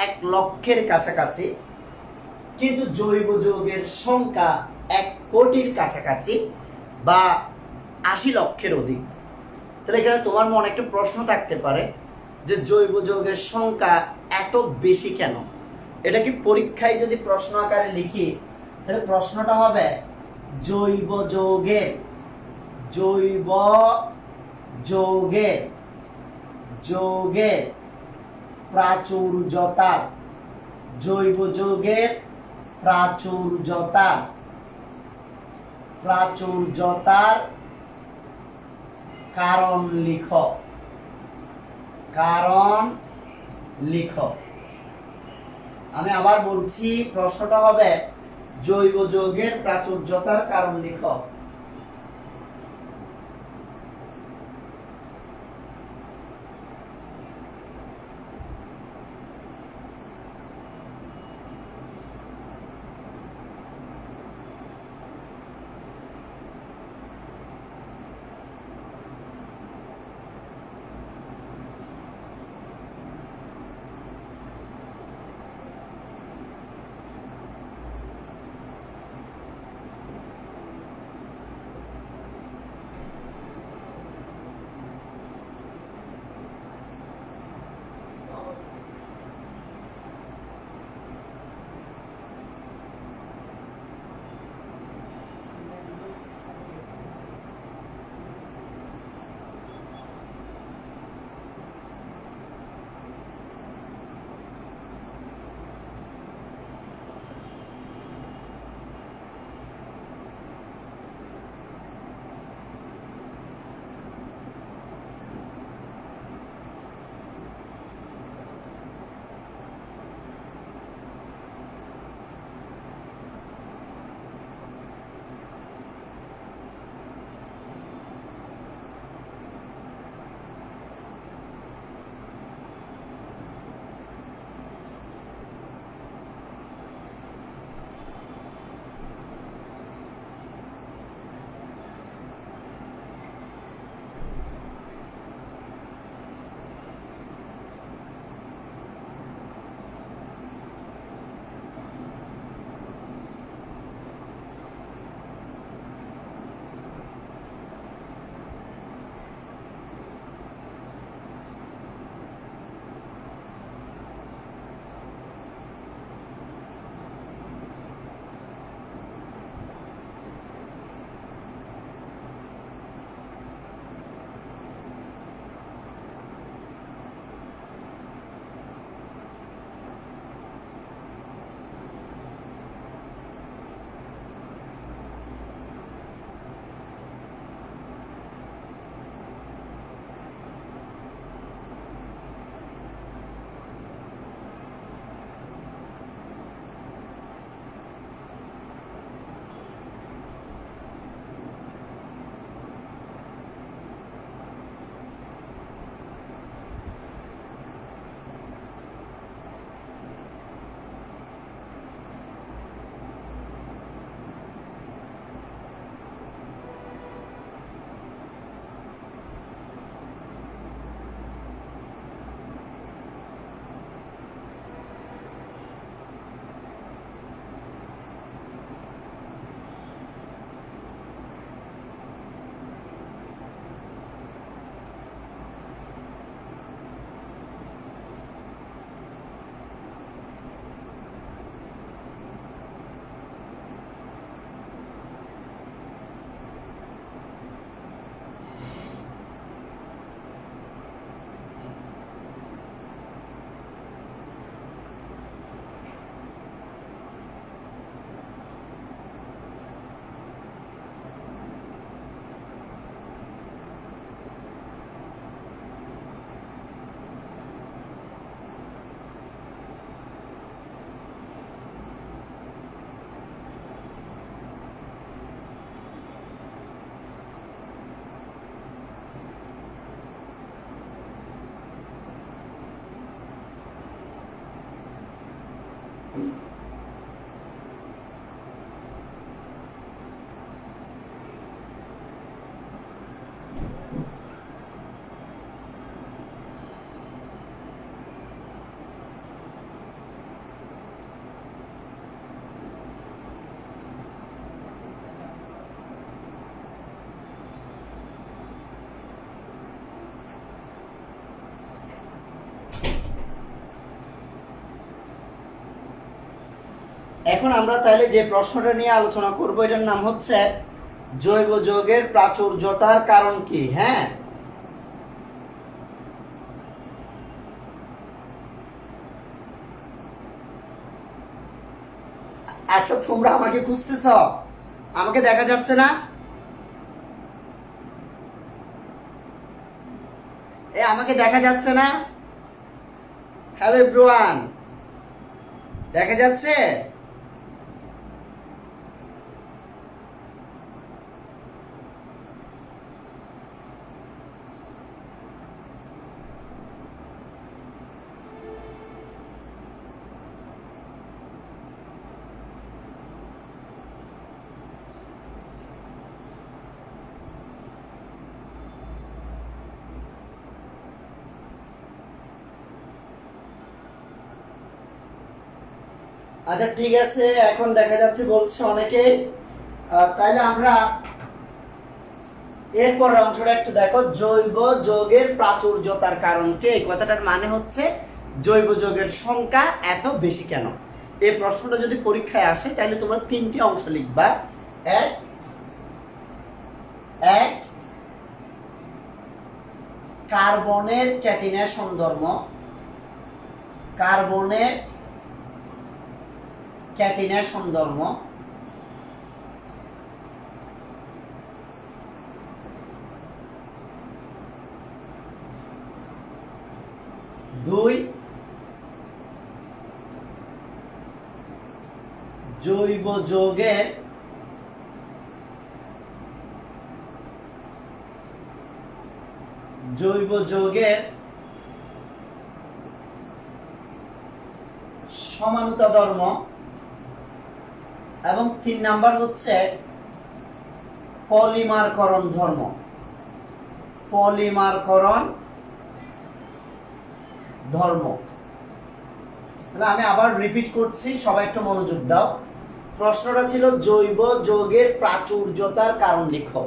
1 লক্ষের কাছাকাছি, কিন্তু জৈব যৌগের সংখ্যা 1 কোটির কাছাকাছি বা 80 লক্ষের অধিক। তাহলে এখানে তোমার মনে একটা প্রশ্ন থাকতে পারে যে জৈব যৌগের সংখ্যা এত বেশি কেন? এটা কি পরীক্ষায় যদি প্রশ্ন আকারে লিখি তাহলে প্রশ্নটা হবে জৈব যৌগের জৈব যৌগের যৌগের প্রাচুর্যতার জৈব যৌগের প্রাচুর্যতার প্রাচুর্যতার কারণ লিখো, কারণ লিখো। আমি আবার বলছি, প্রশ্নটা হবে জৈব যৌগের প্রাচুর্যতার কারণ লিখো। এখন আমরা তাহলে যে প্রশ্নটা নিয়ে আলোচনা করব এটার নাম হচ্ছে জৈব যৌগের প্রাচুর্যতার কারণ কি। হ্যাঁ, আচ্ছা তোমরা আমাকে খুঁজতেছ, আমাকে দেখা যাচ্ছে না? আমাকে দেখা যাচ্ছে না? হ্যালো এভরিওয়ান, দেখা যাচ্ছে? আচ্ছা ঠিক আছে, এখন দেখা যাচ্ছে বলছে অনেকে। তাইলে আমরা এরপরের অংশটা একটু দেখো, জৈব যৌগের প্রাচুর্যতার কারণ কি। এই কথাটার মানে হচ্ছে জৈব যৌগের সংখ্যা এত বেশি কেন। এই প্রশ্নটা যদি পরীক্ষায় আসে তাহলে তোমরা তিনটি অংশ লিখবা। এক এক কার্বনের ক্যাটিনেশন ধর্ম, কার্বনের ক্যাটিনেশন ধর্ম। দুই, জৈব যৌগের সমানুতা ধর্ম। এবং 3 নাম্বার হচ্ছে পলিমারকরণ ধর্ম। পলিমারকরণ ধর্ম। তাহলে আমি আবার রিপিট করছি, সবাই একটু মনোযোগ দাও। প্রশ্নটা ছিল জৈব যৌগের প্রাচুর্যতার কারণ লিখো।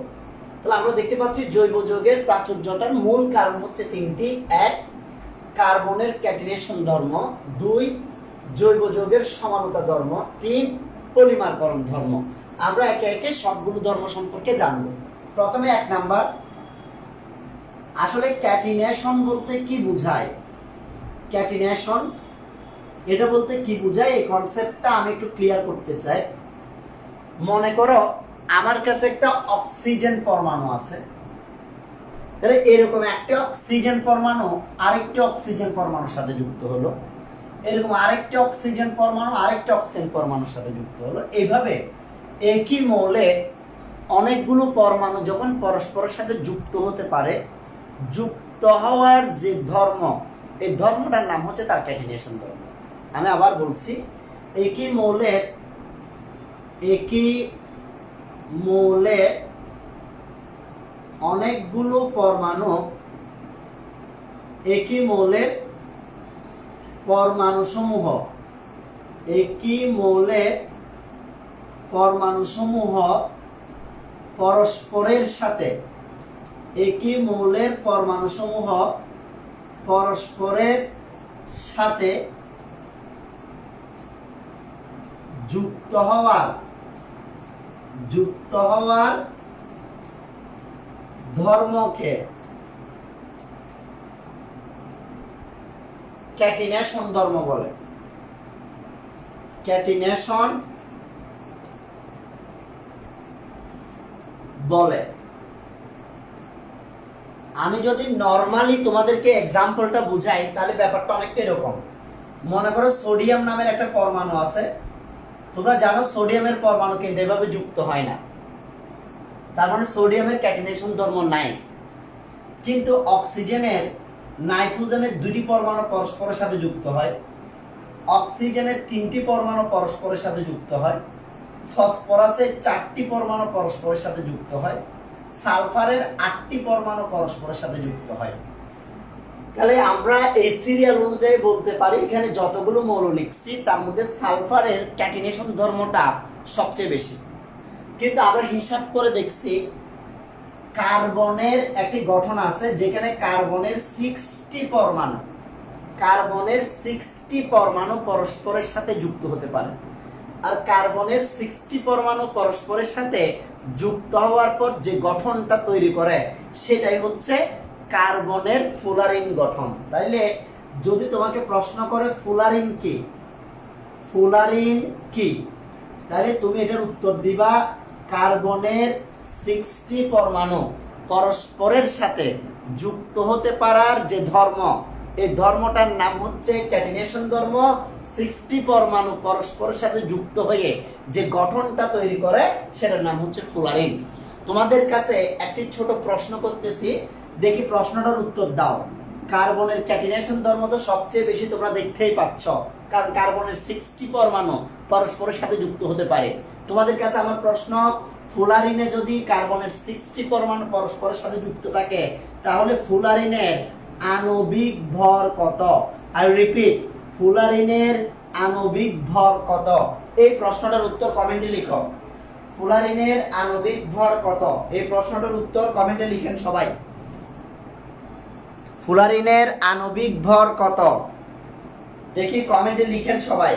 তাহলে আমরা দেখতে পাচ্ছি জৈব যৌগের প্রাচুর্যতার মূল কারণ হচ্ছে তিনটি। এক, কার্বনের ক্যাটিনেশন ধর্ম। দুই, জৈব যৌগের সমানুতা ধর্ম। তিন, পলিমারকরণ ধর্ম। আমরা একে একে সবগুলো ধর্ম সম্পর্কে জানব। প্রথমে 1 নাম্বার, আসলে ক্যাটিনেশন বলতে কি বোঝায়? ক্যাটিনেশন এটা বলতে কি বোঝায়, এই কনসেপ্টটা আমি একটু ক্লিয়ার করতে চাই। মনে করো আমার কাছে একটা অক্সিজেন পরমাণু আছে, তাহলে এরকম একটা অক্সিজেন পরমাণু আরেকটি অক্সিজেন পরমাণুর সাথে যুক্ত হলো, এরকম আরেকটি অক্সিজেন পরমাণু আরেকটি অক্সিজেন পরমাণুর সাথে যুক্ত হলো। এইভাবে একই মৌলে অনেকগুলো পরমাণু যখন পরস্পরের সাথে যুক্ত হতে পারে, যুক্ত হওয়ার যে ধর্ম, এই ধর্মটার নাম হচ্ছে তার ক্যাটিনেশন ধর্ম। আমি আবার বলছি, একই মৌলে অনেকগুলো পরমাণু, একই মৌলের পরমাণুসমূহ, একই মৌলের পরমাণুসমূহ পরস্পরের সাথে, একই মৌলের পরমাণুসমূহ পরস্পরের সাথে যুক্ত হওয়ার ধর্মকে ক্যাটিনেশন ধর্ম বলে। ক্যাটিনেশন বলে। আমি যদি নরমালি তোমাদেরকে এক্সাম্পলটা বুঝাই তাহলে ব্যাপারটা অনেকটা এরকম। মনে করো সোডিয়াম নামের একটা পরমাণু আছে, তোমরা জানো সোডিয়ামের পরমাণু কিন্তু এভাবে যুক্ত হয় না, তার মানে সোডিয়ামের ক্যাটিনেশন ধর্ম নাই। কিন্তু অক্সিজেনের, নাইট্রোজেনের দুটি পরমাণু পরস্পরের সাথে যুক্ত হয়, অক্সিজেনের 3টি পরমাণু পরস্পরের সাথে যুক্ত হয়, ফসফরাসের 4টি পরমাণু পরস্পরের সাথে যুক্ত হয়, সালফারের 8টি পরমাণু পরস্পরের সাথে যুক্ত হয়। তাহলে আমরা এই সিরিয়াল অনুযায়ী বলতে পারি এখানে যতগুলো মৌল লিখছি তার মধ্যে সালফারের ক্যাটিনেশন ধর্মটা সবচেয়ে বেশি। কিন্তু আমরা হিসাব করে দেখছি কার্বনের একটি গঠন আছে যেখানে কার্বনের 60টি পরমাণু পরস্পরের সাথে যুক্ত হতে পারে। আর কার্বনের 60টি পরমাণু পরস্পরের সাথে যুক্ত হওয়ার পর যে গঠনটা তৈরি করে সেটাই হচ্ছে কার্বনের ফুলারিন গঠন। তাইলে যদি তোমাকে প্রশ্ন করে ফুলারিন কি, তাহলে তুমি এটার উত্তর দিবা কার্বনের 60 পরমাণু পরস্পরের সাথে যুক্ত হতে পারার যে ধর্ম, এই ধর্মটার নাম হচ্ছে ক্যাটিনেশন ধর্ম। 60 পরমাণু পরস্পরের সাথে যুক্ত হয়ে যে গঠনটা তৈরি করে সেটার নাম হচ্ছে ফুলারিন। তোমাদের কাছে একটি ছোট প্রশ্ন করতেছি, দেখি প্রশ্নটার উত্তর দাও। কার্বনের ক্যাটিনেশন ধর্ম তো সবচেয়ে বেশি তোমরা দেখতেই পাচ্ছ, কারণ কার্বনের 60 পরমাণু পরস্পরের সাথে যুক্ত হতে পারে। তোমাদের কাছে আমার প্রশ্ন, ফুলারিনে যদি কার্বনের 60 পরমাণু পরস্পরের সাথে যুক্ত থাকে তাহলে ফুলারিনের আণবিক ভর কত? আই রিপিট, ফুলারিনের আণবিক ভর কত? এই প্রশ্নটার উত্তর কমেন্টে লিখো। ফুলারিনের আণবিক ভর কত? এই প্রশ্নটার উত্তর কমেন্টে লিখেন সবাই। ফুলারিনের আণবিক ভর কত? দেখি কমেন্টে লিখেন সবাই।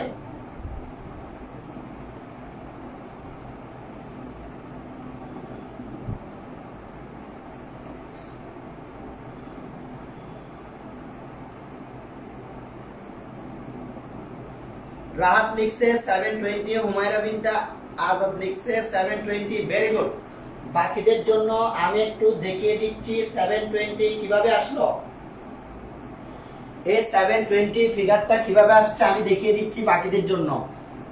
রাহাত লিখছে 720, হুমায়রা বিনতে আজাদ লিখছে 720, ভেরি গুড। বাকিদের জন্য আমি একটু দেখিয়ে দিচ্ছি 720 কিভাবে আসলো। এই 720 ফিগারটা কিভাবে আসছে আমি দেখিয়ে দিচ্ছি বাকিদের জন্য।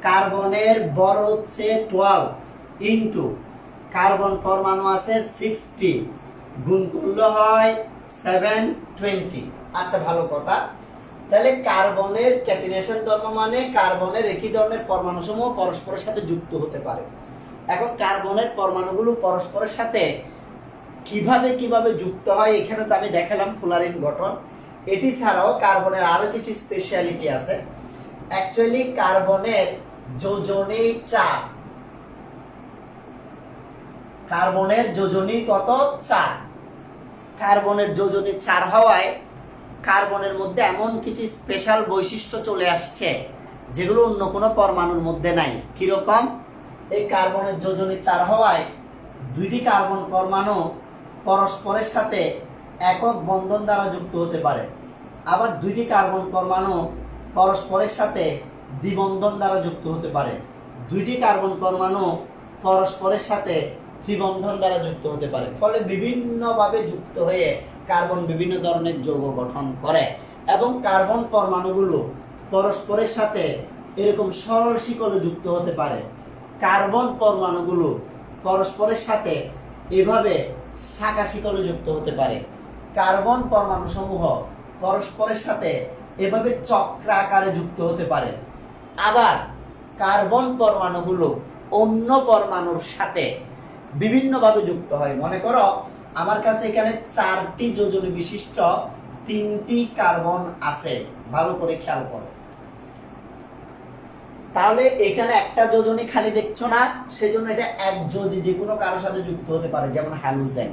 কার্বনের ভর হচ্ছে 12 ইনটু কার্বন পরমাণু আছে 60, গুণ করলে হয় 720। আচ্ছা, ভালো কথা। তাহলে কার্বনের ক্যাটিনেশন ধর্ম মানে কার্বনের একই ধরনের পরমাণুসমূহ পরস্পরের সাথে যুক্ত হতে পারে। এখন কার্বনের পরমাণুগুলো পরস্পরের সাথে কিভাবে যুক্ত হয় এখানে তো আমি দেখালাম ফুলারিন গঠন। এটি ছাড়াও কার্বনের আরো কিছু স্পেশালিটি আছে। অ্যাকচুয়ালি কার্বনের যোজনী 4, কার্বনের যোজনী কত? 4। কার্বনের যোজনী 4 হওয়ায় কার্বনের মধ্যে এমন কিছু স্পেশাল বৈশিষ্ট্য চলে আসছে যেগুলো অন্য কোনো পরমাণুর মধ্যে নাই। কিরকম? এই কার্বনের যোজনী 4 হওয়ায় 2টি কার্বন পরমাণু পরস্পরের সাথে একক বন্ধন দ্বারা যুক্ত হতে পারে, আবার 2টি কার্বন পরমাণু পরস্পরের সাথে দ্বিবন্ধন দ্বারা যুক্ত হতে পারে, 2টি কার্বন পরমাণু পরস্পরের সাথে ত্রিবন্ধন দ্বারা যুক্ত হতে পারে। ফলে বিভিন্নভাবে যুক্ত হয়ে কার্বন বিভিন্ন ধরনের যৌগ গঠন করে। এবং কার্বন পরমাণুগুলো পরস্পরের সাথে এরকম সরল শিকলে যুক্ত হতে পারে। কার্বন পরমাণুগুলো পরস্পরের সাথে এভাবে শাখা শিকলে যুক্ত হতে পারে। কার্বন পরমাণু সমূহ পরস্পরের সাথে এভাবে চক্র আকারে যুক্ত হতে পারে। আবার কার্বন পরমাণুগুলো অন্য পরমাণুর সাথে বিভিন্নভাবে যুক্ত হয়। মনে করো আমার কাছে এখানে 4টি যোজনী বিশিষ্ট 3টি কার্বন আছে, ভালো করে খেয়াল করো। তাহলে এখানে একটা যোজনী খালি দেখছো না, সেজন্য এটা একযোজী যে কোনো কারোর সাথে যুক্ত হতে পারে, যেমন হ্যালোজেন।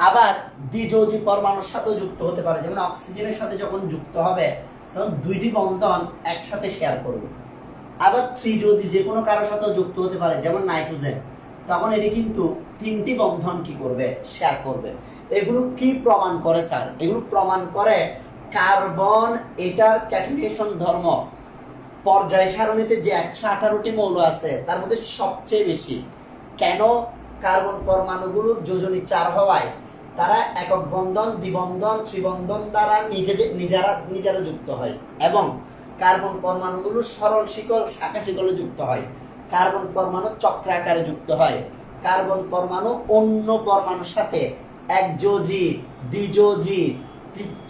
আবার দ্বিযোজী পরমাণুর সাথেও যুক্ত হতে পারে, যেমন অক্সিজেনের সাথে যখন যুক্ত হবে তখন 2টি বন্ধন একসাথে শেয়ার করবে। আবার ত্রিযোজী যে কোনো কারোর সাথেও যুক্ত হতে পারে, যেমন নাইট্রোজেন, তখন এটি কিন্তু 3টি বন্ধন কি করবে? শেয়ার করবে। এগুলো কি প্রমাণ করে স্যার? এগুলো প্রমাণ করে কার্বন এটার ক্যাটিনেশন ধর্ম পর্যায় সারণীতে যে 118টি মৌল আছে তার মধ্যে সবচেয়ে বেশি। কেন? কার্বন পরমাণুগুলোর যোজনী 4 হওয়ায় তারা একক বন্ধন, দ্বিবন্ধন, ত্রিবন্ধন দ্বারা নিজেরা যুক্ত হয় এবং কার্বন পরমাণুগুলো সরল শিকল, শাখা শিকলে যুক্ত হয়। কার্বন পরমাণু চক্রাকারে যুক্ত হয়। কার্বন পরমাণু অন্য পরমাণুর সাথে একযোজী, দ্বিযোজী,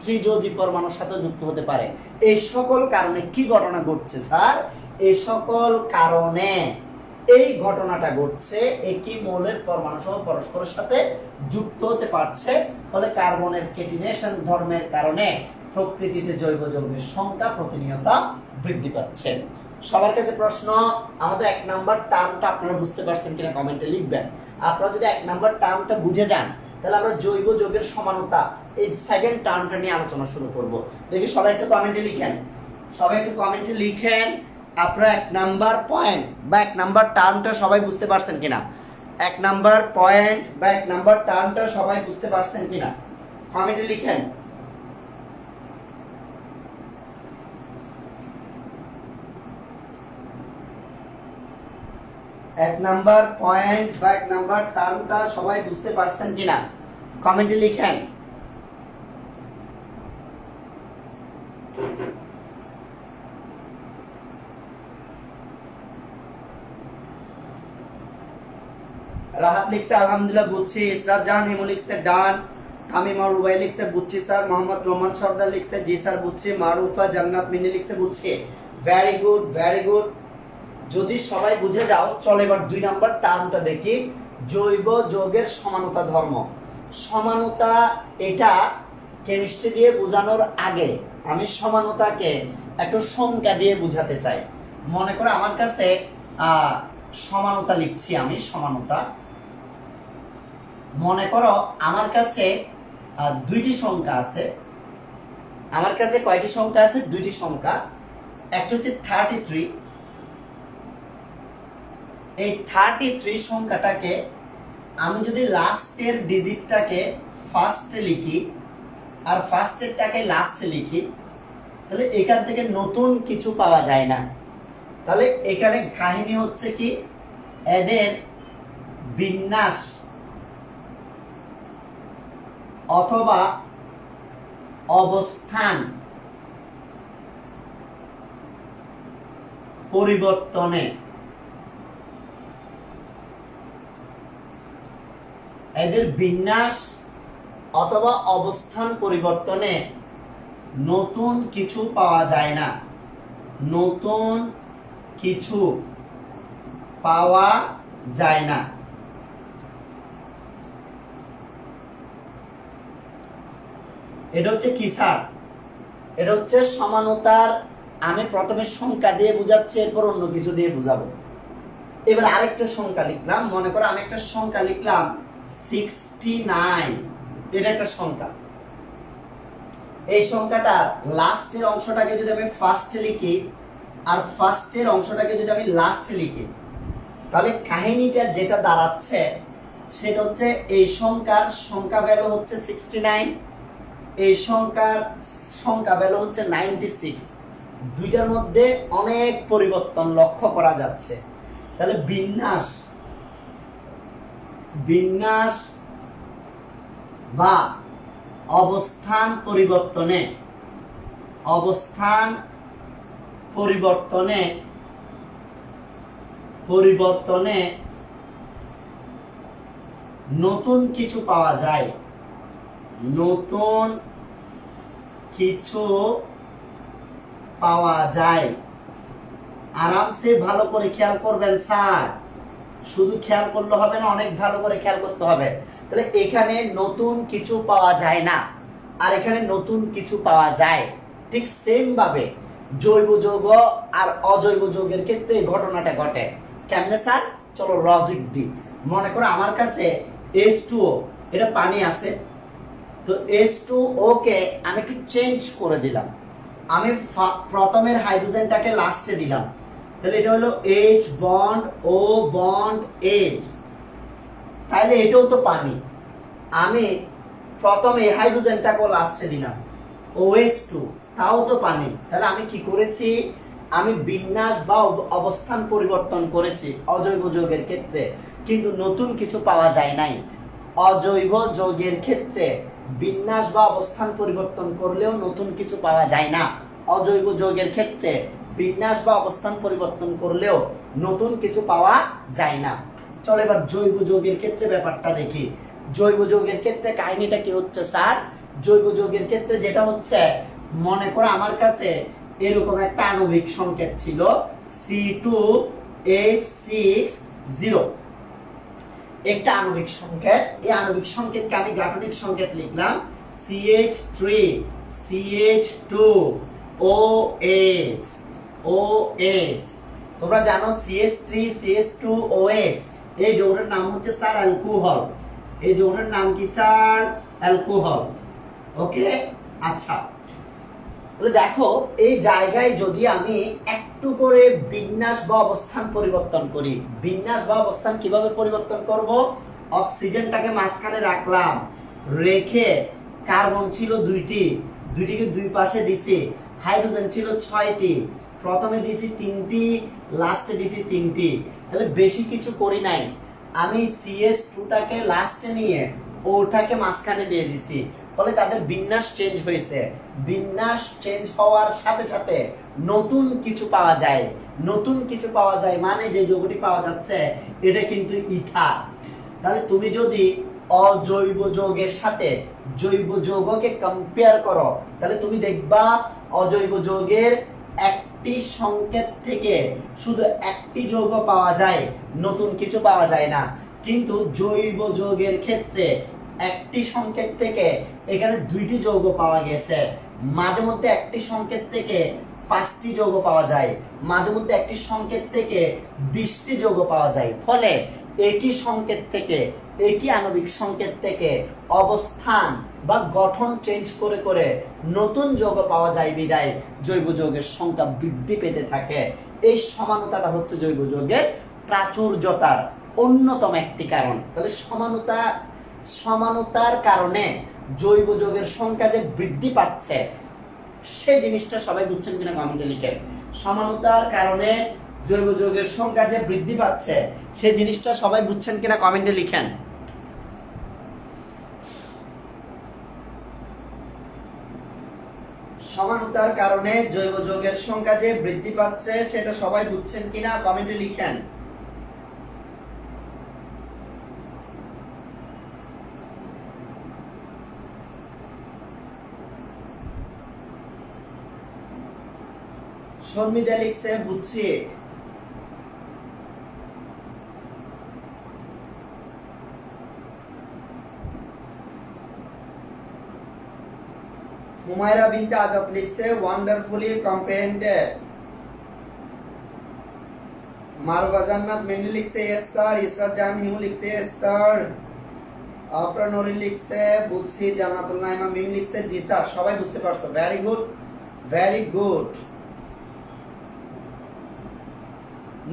ত্রিযোজী পরমাণুর সাথে যুক্ত হতে পারে। এই সকল কারণে কি ঘটনা ঘটছে স্যার? এই সকল কারণে এই ঘটনাটা ঘটছে, একই মৌলের পরমাণু সহ পরস্পরের সাথে যুক্ত হতে পারছে, ফলে কার্বনের কেটিনেশন ধর্মের কারণে প্রকৃতিতে জৈব যৌগের সংখ্যা প্রতিনিয়ত বৃদ্ধি পাচ্ছে। সবার কাছে প্রশ্ন, আমাদের 1 নাম্বার টার্মটা আপনারা বুঝতে পারছেন কিনা কমেন্টে লিখবেন। আপনারা যদি 1 নাম্বার টার্মটা বুঝে যান, তাহলে আমরা জৈব যৌগের সমানতা এই সেকেন্ড টার্মটা নিয়ে আলোচনা শুরু করব। দেখি সবাই একটু কমেন্টে লিখেন, সবাই একটু কমেন্টে লিখেন আপনারা 1 নাম্বার পয়েন্ট বা 1 নাম্বার টার্মটা সবাই বুঝতে পারছেন কিনা। 1 নাম্বার পয়েন্ট বা 1 নাম্বার টার্মটা সবাই বুঝতে পারছেন কিনা কমেন্টে লিখেন। এক নাম্বার পয়েন্ট বা 1 নাম্বার টার্মটা সবাই বুঝতে পারছেন কিনা কমেন্টে লিখেন। রাহাত লিখছে আলহামদুলিল্লাহ বুঝছি, ইসরাত জাহান হিমু লিখছে ডান, তামিমা রুবাই লিখছে বুঝছি স্যার, মোহাম্মদ রোমান সর্দার লিখছে জি স্যার বুঝছি, মারুফা জান্নাত মিনি লিখছে বুঝছি। Very good very good. যদি সবাই বুঝে যাও, চলো এবার 2 নাম্বার টার্মটা দেখি, জৈব যৌগের সমানতা ধর্ম। সমানতা এটা কেমিস্ট্রি দিয়ে বোঝানোর আগে আমি সমানতাকে একটু সংখ্যা দিয়ে বোঝাতে চাই। মনে করো আমার কাছে সমানতা লিখছি, আমি সমানতা, মনে করো আমার কাছে 2টি সংখ্যা আছে। আমার কাছে কয়টি সংখ্যা আছে? 2টি সংখ্যা। একটা হচ্ছে 33। এই 33 সংখ্যাটাকে আমি যদি লাস্টের ডিজিটটাকে ফার্স্টে লিখি আর ফার্স্টেরটাকে লাস্টে লিখি, তাহলে এখান থেকে নতুন কিছু পাওয়া যায় না। তাহলে এখানে কাহিনী হচ্ছে কি, এদের বিন্যাস অথবা অবস্থান পরিবর্তনে, এদের বিন্যাস অথবা অবস্থান পরিবর্তনে নতুন কিছু পাওয়া যায় না, নতুন কিছু পাওয়া যায় না। এটা হচ্ছে কি স্যার? এটা হচ্ছে সমানতার, আমি প্রথমে সংখ্যা দিয়ে বুঝাচ্ছি, এরপর অন্য কিছু দিয়ে বুঝাবো। এবার আরেকটা সংখ্যা লিখলাম, মনে করো আমি একটা সংখ্যা লিখলাম 69। এটা একটা সংখ্যা। এই সংখ্যাটা লাস্টের অংশটাকে যদি আমি ফার্স্টে লিখি আর ফার্স্টের অংশটাকে যদি আমি লাস্টে লিখি, তাহলে কাহিনীটা যেটা দাঁড়াচ্ছে সেটা হচ্ছে এই সংখ্যার সংখ্যা ভ্যালু হচ্ছে 69, এই সংখ্যার সংখ্যা ভ্যালু হচ্ছে 96। দুইটার মধ্যে অনেক পরিবর্তন লক্ষ্য করা যাচ্ছে। তাহলে বিন্যাস বা অবস্থান পরিবর্তনে নতুন কিছু পাওয়া যায়, নতুন কিছু পাওয়া যায়। আরামসে ভালো করে খেয়াল করবেন স্যার, শুধু খেয়াল করলে হবে না, অনেক ভালো করে খেয়াল করতে হবে। তাহলে এখানে নতুন কিছু পাওয়া যায় না আর এখানে নতুন কিছু পাওয়া যায়। ঠিক সেম ভাবে জৈব যৌগ আর অজৈব যৌগের ক্ষেত্রে এই ঘটনাটা ঘটে। কেমনে স্যার? চলো লজিক দিই। মনে করো আমার কাছে H2O, এটা পানি আছে, তো H2O কে আমি একটু চেঞ্জ করে দিলাম, আমি প্রথমের হাইড্রোজেনটাকে লাস্টে দিলাম, তাহলে এটা হলো H bond O bond H। তাহলে এটাও তো পানি, আমি প্রথমে হাইড্রোজেনটাকে লাস্টে দিলাম OH2, তাও তো পানি। তাহলে আমি কি করেছি? আমি বিন্যাস বা অবস্থান পরিবর্তন করেছি অজৈব যৌগের ক্ষেত্রে, কিন্তু নতুন কিছু পাওয়া যায় নাই। অজৈব যৌগের ক্ষেত্রে বিন্যাস বা অবস্থান পরিবর্তন করলেও নতুন কিছু পাওয়া যায় না, অজৈব যৌগের ক্ষেত্রে বিন্যাস বা অবস্থান পরিবর্তন করলেও নতুন কিছু পাওয়া যায় না। চলো এবার জৈব যৌগের ক্ষেত্রে ব্যাপারটা দেখি। জৈব যৌগের ক্ষেত্রে কাহিনীটা কি হচ্ছে স্যার? জৈব যৌগের ক্ষেত্রে যেটা হচ্ছে, মনে করো আমার কাছে এরকম একটা আণবিক সংকেত ছিল C2H6O, একটা আণবিক সংকেত। এই আণবিক সংকেতকে আমি গাঠনিক সংকেত লিখলাম CH3CH2OH। তোমরা জানো CH3CH2OH এই যৌগের নাম হচ্ছে স্যার অ্যালকোহল। এই যৌগের নাম কি স্যার? অ্যালকোহল। ওকে, আচ্ছা, তাহলে দেখো এই জায়গায় যদি আমি একটু করে বিন্যাস বা অবস্থান পরিবর্তন করি, বিন্যাস বা অবস্থান কিভাবে পরিবর্তন করব? অক্সিজেনটাকে মাঝখানে রাখলাম, রেখে কার্বন ছিল দুইটিকে দুই পাশে দিছি, হাইড্রোজেন ছিল 6টি, প্রথমে দিছি 3টি, লাস্টে দিছি 3টি। তাহলে বেশি কিছু করি নাই, আমি CH2টাকে লাস্টে নিয়ে ওটাকে মাঝখানে দিয়ে দিছি, ফলে তাদের বিন্যাস চেঞ্জ হয়েছে। বিন্যাস চেঞ্জ হওয়ার সাথে সাথে নতুন কিছু পাওয়া যায়। নতুন কিছু পাওয়া যায় মানে যে যৌগটি পাওয়া যাচ্ছে এটা কিন্তু ইথার। তাহলে তুমি যদি অজৈব যৌগের সাথে জৈব যৌগকে কম্পেয়ার করো, তাহলে তুমি দেখবা অজৈব যৌগের একটি সংকেত থেকে শুধু একটি যৌগ পাওয়া যায়, নতুন কিছু পাওয়া যায় না। কিন্তু জৈব যৌগের ক্ষেত্রে একটি সংকেত থেকে এখানে 2টি যৌগ পাওয়া গেছে, মাঝে মধ্যে একটি সংকেত থেকে 5টি যৌগ পাওয়া যায়, মাঝে মধ্যে একটি সংকেত থেকে 20টি যৌগ পাওয়া যায়। ফলে একই সংকেত থেকে, একই আণবিক সংকেত থেকে অবস্থান বা গঠন চেঞ্জ করে করে নতুন যৌগ পাওয়া যায়, বিদায় জৈব যৌগের সংখ্যা বৃদ্ধি পেতে থাকে। এই সমানতাটা হচ্ছে জৈব যৌগের প্রাচুর্যতার অন্যতম একটি কারণ। তাহলে সমানতার কারণে জৈব যৌগের সংখ্যা যে বৃদ্ধি পাচ্ছে সেই জিনিসটা সবাই বুঝছেন কিনা কমেন্টে লিখেন। সমানতার কারণে জৈব যৌগের সংখ্যা যে বৃদ্ধি পাচ্ছে সেই জিনিসটা সবাই বুঝছেন কিনা কমেন্টে লিখেন। সমানতার কারণে জৈব যৌগের সংখ্যা যে বৃদ্ধি পাচ্ছে সেটা সবাই বুঝছেন কিনা কমেন্টে লিখেন। শর্মিদা লিখছে বুঝছি। হুমায়রা বিনতে আজাদ লিখছে ওয়ান্ডারফুলি কম্প্রিহেন্ডেড। মারুফা জান্নাত মেনি লিখছে ইয়েস স্যার। ইসরাত জাহান হিমু লিখছে ইয়েস স্যার। আফরা নরিন লিখছে বুঝছি। জান্নাতুল নাইমা মিম লিখছে জি স্যার। সবাই বুঝতে পারছো, very good, very good.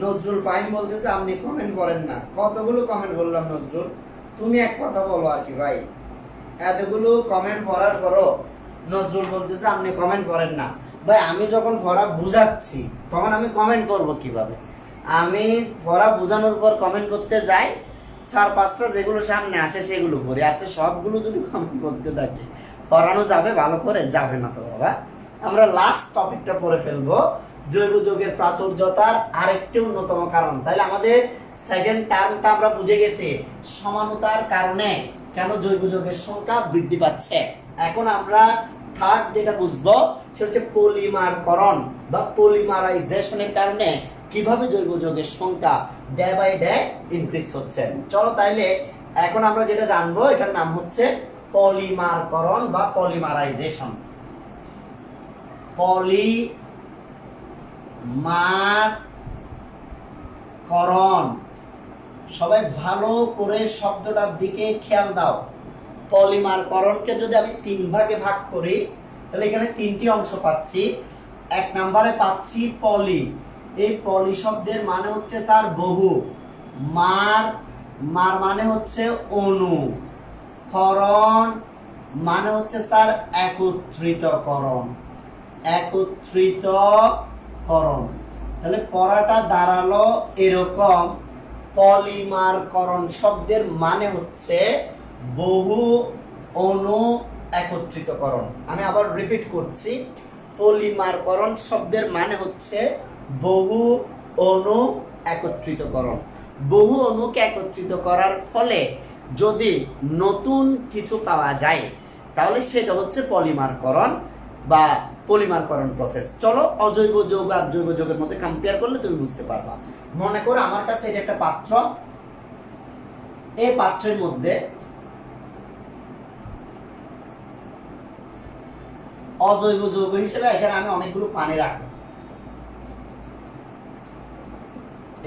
Nazrul Fahim বলতেছে আপনি কমেন্ট করেন না। কতগুলো কমেন্ট বললাম নজরুল, তুমি এক কথা বলো আর কি ভাই, এতগুলো কমেন্ট পড়ার পরও নজরুল বলতেছে আপনি কমেন্ট করেন না। ভাই আমি যখন পড়া বুঝাচ্ছি তখন আমি কমেন্ট করব কিভাবে? আমি পড়া বোঝানোর পর কমেন্ট করতে যাই, 4-5টা যেগুলো সামনে আসে সেগুলো পড়ি। আচ্ছা সবগুলো যদি কমেন্ট করতে থাকি পড়ানো যাবে ভালো করে? যাবে না তো বাবা। আমরা লাস্ট টপিকটা পড়ে ফেলবো, জৈব যৌগের প্রাচুর্যতার আরেকটি অন্যতম কারণ। তাহলে আমাদের সেকেন্ড টার্মটা আমরা বুঝে গেছি, সমানতার কারণে কেন জৈব যৌগের সংখ্যা বৃদ্ধি পাচ্ছে। এখন আমরা থার্ড যেটা বুঝবো সেটা হচ্ছে পলিমারকরণ বা পলিমারাইজেশনের কারণে কিভাবে জৈব যৌগের সংখ্যা ডে বাই ডে ইনক্রিজ হচ্ছে। চলো তাইলে এখন আমরা যেটা জানবো এটার নাম হচ্ছে পলিমারকরণ বা পলিমারাইজেশন। পলিমারকরণ, সবাই ভালো করে শব্দটার দিকে খেয়াল দাও। পলিমারকরণকে যদি আমি 3 ভাগে ভাগ করি তাহলে এখানে 3টি অংশ পাচ্ছি। 1 নম্বরে পাচ্ছি পলি। এই পলি শব্দের মানে হচ্ছে স্যার বহু। মার মানে হচ্ছে অণু। করণ মানে হচ্ছে স্যার একত্রিতকরণ। একত্রিতকরণ, তাহলে পড়াটা দাঁড়ালো এরকম, পলিমারকরণ শব্দের মানে হচ্ছে বহু অণু একত্রিতকরণ। আমি আবার রিপিট করছি, পলিমারকরণ শব্দের মানে হচ্ছে বহু অণু একত্রিতকরণ। বহু অণুকে একত্রিত করার ফলে যদি নতুন কিছু পাওয়া যায় তাহলে সেটা হচ্ছে পলিমারকরণ বা পলিমারকরণ প্রসেস। চলো অজৈব যৌগ আর জৈব যৌগের মধ্যে কম্পেয়ার করলে তুমি বুঝতে পারবা। মনে করো আমার কাছে এটা একটা পাত্র, এই পাত্রের মধ্যে অজৈব যৌগ হিসেবে এখানে আমি অনেকগুলো পানি রাখলাম।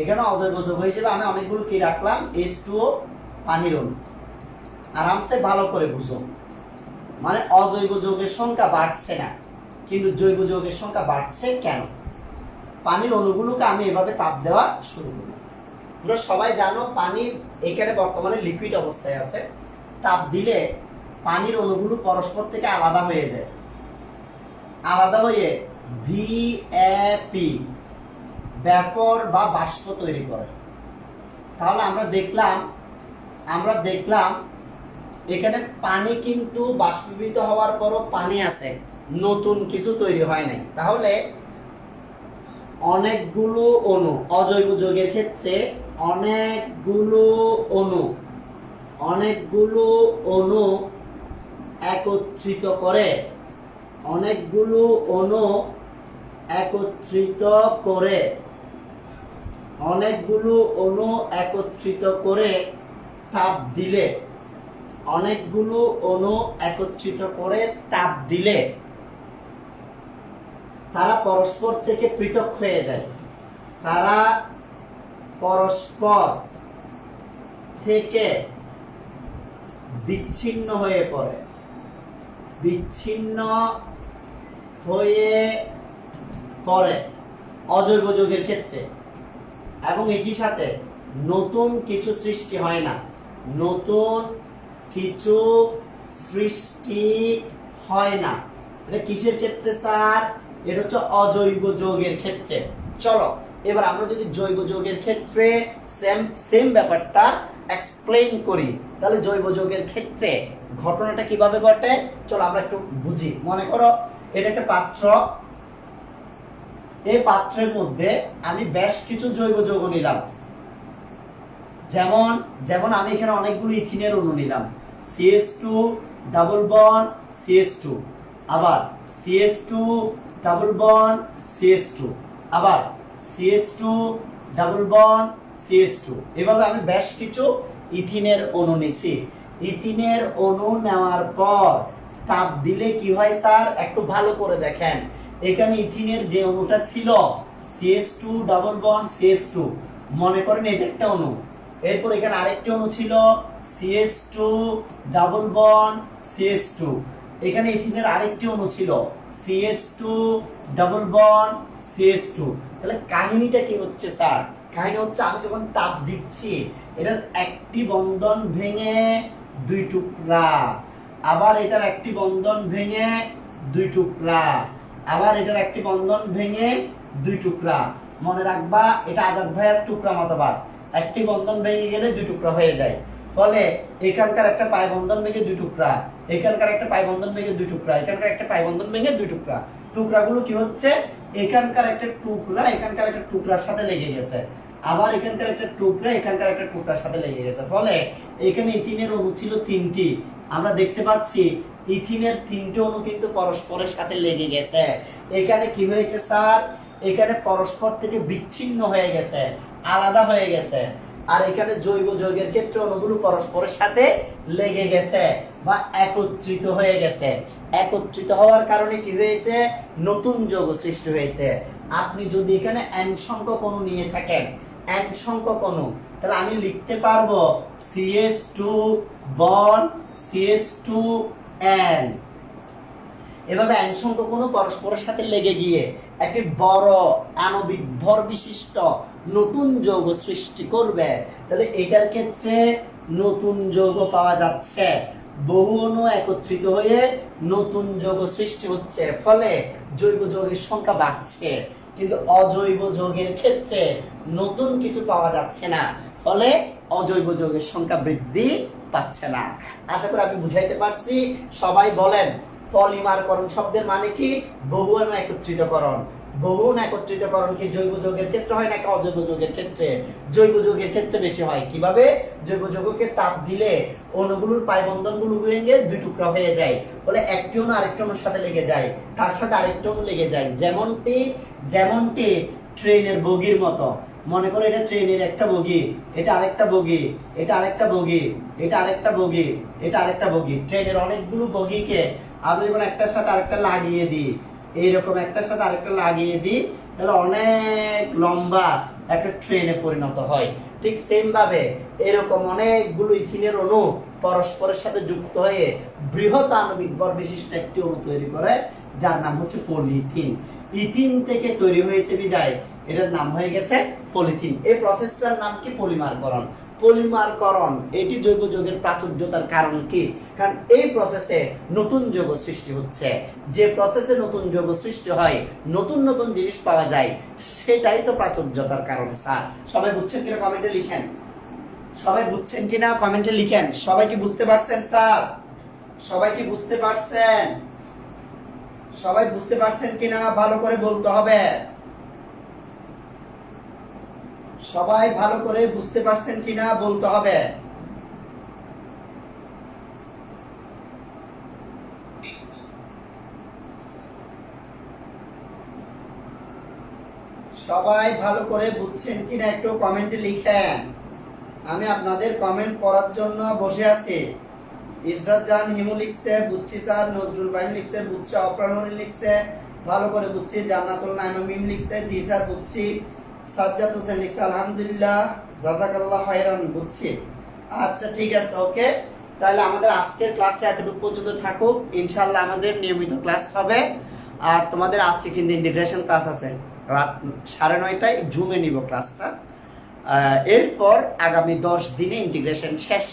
এখানে অজৈব যৌগ হিসেবে আমি অনেকগুলো কি রাখলাম, H2O পানির অণু। আরামসে ভালো করে বুঝো, মানে অজৈব যৌগের সংখ্যা বাড়ছে না, কিন্তু জৈব যৌগের সংখ্যা বাড়ছে কেন? পানির অণুগুলোকে আমি এভাবে তাপ দেওয়া শুরু করব। তোমরা সবাই জানো পানি এখানে বর্তমানে লিকুইড অবস্থায় আছে, তাপ দিলে পানির অণুগুলো পরস্পর থেকে আলাদা হয়ে যায়, আলাদা হয়ে VAP ভ্যাপর বা বাষ্প তৈরি করে। তাহলে আমরা দেখলাম এখানে পানি কিন্তু বাষ্পীভূত হওয়ার পরও পানি আছে, নতুন কিছু তৈরি হয় নাই। তাহলে অনেকগুলো অণু, অজৈব যৌগের ক্ষেত্রে অনেকগুলো অণু একত্রিত করে, তাপ দিলে তারা পরস্পর থেকে পৃথক হয়ে যায়, তারা পরস্পর থেকে বিচ্ছিন্ন হয়ে পড়ে, অজৈব যৌগের ক্ষেত্রে। এবং একই সাথে নতুন কিছু সৃষ্টি হয় না, এটা কিসের ক্ষেত্রে স্যার? এটা হচ্ছে অজৈব যৌগের ক্ষেত্রে। চলো এবার আমরা যদি জৈব যৌগের ক্ষেত্রে সেম ব্যাপারটা এক্সপ্লেইন করি, তাহলে জৈব যৌগের ক্ষেত্রে ঘটনাটা কিভাবে ঘটে চলো আমরা একটু বুঝি। মনে করো এটা একটা পাত্র, এই পাত্রের মধ্যে আমি বেশ কিছু জৈব যৌগ নিলাম, যেমন আমি এখানে অনেকগুলো ইথিনের অণু নিলাম, CH2 ডাবল বন্ড CH2, আবার CH2 ডাবল বন্ড CH2, আবার CH2 ডাবল বন্ড CH2। এভাবে আমি বেশ কিছু ইথিনের অণু নিছি। ইথিনের অণু নেওয়ার পর তাপ দিলে কি হয় স্যার? একটু ভালো করে দেখেন, এখানে ইথিনের যে অণুটা ছিল CH2 ডাবল বন্ড CH2, মনে করেন এটা একটা অণু। এরপর এখানে আরেকটি অণু ছিল CH2 ডাবল বন্ড CH2, এখানে ইথিনের আরেকটি অণু ছিল CH2 ডাবল বন্ড CH2। তাহলে কাহিনীটা কি হচ্ছে স্যার? কাহিনী হচ্ছে আমি যখন তাপ দিচ্ছি এটার একটি বন্ধন ভেঙে দুই টুকরা, আবার এটার একটি বন্ধন ভেঙে দুই টুকরা, আবার এটার একটি বন্ধন ভেঙে দুই টুকরা। মনে রাখবা এটা আজাদ ভাইয়ের টুকরা মতবাদ, একটি বন্ধন ভেঙে গেলে দুই টুকরা হয়ে যায়। ফলে এখানকার একটা পাই বন্ধন ভেঙে দুই টুকরা, এখানকার একটা পাই বন্ধন ভেঙে দুই টুকরা, এখানকার একটা পাই বন্ধন ভেঙে দুই টুকরা। টুকরাগুলো কি হচ্ছে? এখানকার একটা টুকরা এখানকার একটা টুকরার সাথে লেগে গেছে, আবার এখানকার একটা টুকরা এখানকার একটা টুকরার সাথে লেগে গেছে। ফলে এখানে ইথিনের অণু ছিল 3টি, আমরা দেখতে পাচ্ছি ইথিনের 3টি অণু কিন্তু পরস্পরের সাথে লেগে গেছে। এখানে কি হয়েছে স্যার? এখানে পরস্পর থেকে বিচ্ছিন্ন হয়ে গেছে, আলাদা হয়ে গেছে। আর এখানে জৈব যৌগের ক্ষেত্রে অণুগুলো পরস্পরের সাথে লেগে গেছে বা একত্রিত হয়ে গেছে। একত্রিত হওয়ার কারণে কি হয়েছে? নতুন যৌগ সৃষ্টি হয়েছে। আপনি যদি এখানে n সংখ্যক অণু নিয়ে থাকেন, n সংখ্যক অণু, তাহলে আমি লিখতে পারবো CH2 বন্ড CH2n। এভাবে n সংখ্যক অণু পরস্পরের সাথে লেগে গিয়ে একটি বড় আণবিক ভর বিশিষ্ট নতুন যৌগ সৃষ্টি করবে। তাহলে এটার ক্ষেত্রে নতুন যৌগ পাওয়া যাচ্ছে, বহু অণু একত্রিত হয়ে নতুন যৌগ সৃষ্টি হচ্ছে, ফলে জৈব যৌগের সংখ্যা বাড়ছে। কিন্তু অজৈব যৌগের ক্ষেত্রে নতুন কিছু পাওয়া যাচ্ছে না, ফলে অজৈব যৌগের সংখ্যা বৃদ্ধি পাচ্ছে না। আশা করি আমি বুঝাইতে পারছি। সবাই বলেন পলিমারকরণ শব্দের মানে কি? বহু অণু একত্রিতকরণ। বহুন একত্রিতকরণ কি জৈব যৌগের ক্ষেত্রে হয় নাকি অজৈব যৌগের ক্ষেত্রে? জৈব যৌগের ক্ষেত্রে বেশি হয়। কিভাবে? জৈব যৌগকে তাপ দিলে অণুগুলোর পাই বন্ধনগুলো ভেঙে দুই টুকরা হয়ে যায়, বলে একটি অণু আরেকটি অণুর সাথে লেগে যায়, তার সাথে আরেকটি অণু লেগে যায়। যেমনটি ট্রেনের বগির মতো। মনে করো এটা ট্রেনের একটা বগি, এটা আরেকটা বগি, এটা আরেকটা বগি, এটা আরেকটা বগি, এটা আরেকটা বগি। ট্রেনের অনেকগুলো বগিকে আমি যখন একটার সাথে আরেকটা লাগিয়ে দিই, এইরকম একটার সাথে আরেকটা লাগিয়ে দিই, তাহলে অনেক লম্বা একটা ট্রেনে পরিণত হয়। ঠিক সেম ভাবে এরকম অনেকগুলো ইথিনের অণু পরস্পরের সাথে যুক্ত হয়ে বৃহৎ আণবিক ভর বিশিষ্ট একটি অণু তৈরি করে, যার নাম হচ্ছে পলিথিন। ইথিন থেকে তৈরি হয়েছে বিদায় এটার নাম হয়ে গেছে পলিথিন। এই প্রসেসটার নাম কি? পলিমারকরণ। পলিমারকরণ এটি জৈব যৌগের প্রাচুর্যতার কারণ কি? কারণ এই প্রসেসে নতুন যৌগ সৃষ্টি হচ্ছে। যে প্রসেসে নতুন যৌগ সৃষ্টি হয়, নতুন নতুন জিনিস পাওয়া যায়, সেটাই তো প্রাচুর্যতার কারণ। স্যার সবাই বুঝছেন কিনা কমেন্টে লিখেন। সবাই বুঝছেন কিনা কমেন্টে লিখেন। সবাই কি বুঝতে পারছেন স্যার? সবাই কি বুঝতে পারছেন? সবাই বুঝতে পারছেন কিনা ভালো করে বলতে হবে। সবাই ভালো করে বুঝতে পারছেন কিনা বলতে হবে। সবাই ভালো করে বুঝছেন কিনা একটু কমেন্টে লিখেন। আমি আপনাদের কমেন্ট পড়ার জন্য বসে আছি। ইসরাত জান হিমু লিখছে বুঝছি স্যার, নজরুল ভাই লিখছে বুঝছি, অপ্রাণরী লিখছে ভালো করে বুঝছি, জান্নাতুল নাইমা মিম লিখছে জি স্যার বুঝছি, সাজ্জাদ হোসেন লিখছে আলহামদুলিল্লাহ জাযাকাল্লাহ খাইরান বুঝছি। আচ্ছা ঠিক আছে, ওকে। তাহলে আমাদের আজকের ক্লাসটা এতটুকু পর্যন্ত থাকুক। ইনশাআল্লাহ আমাদের নিয়মিত ক্লাস হবে। আর তোমাদের আজকে কিন্তু ইন্টিগ্রেশন ক্লাস আছে রাত 9:30টায়, জুমে নিব ক্লাসটা। এরপর আগামী 10 দিনে ইন্টিগ্রেশন শেষ।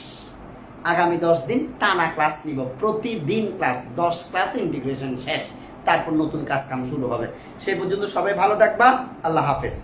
আগামী 10 দিন টানা ক্লাস নিব, প্রতিদিন ক্লাস, 10 ক্লাস ইন্টিগ্রেশন শেষ। তারপর নতুন কাজ কাম শুরু হবে। সেই পর্যন্ত সবাই ভালো থাকবা। আল্লাহ হাফেজ।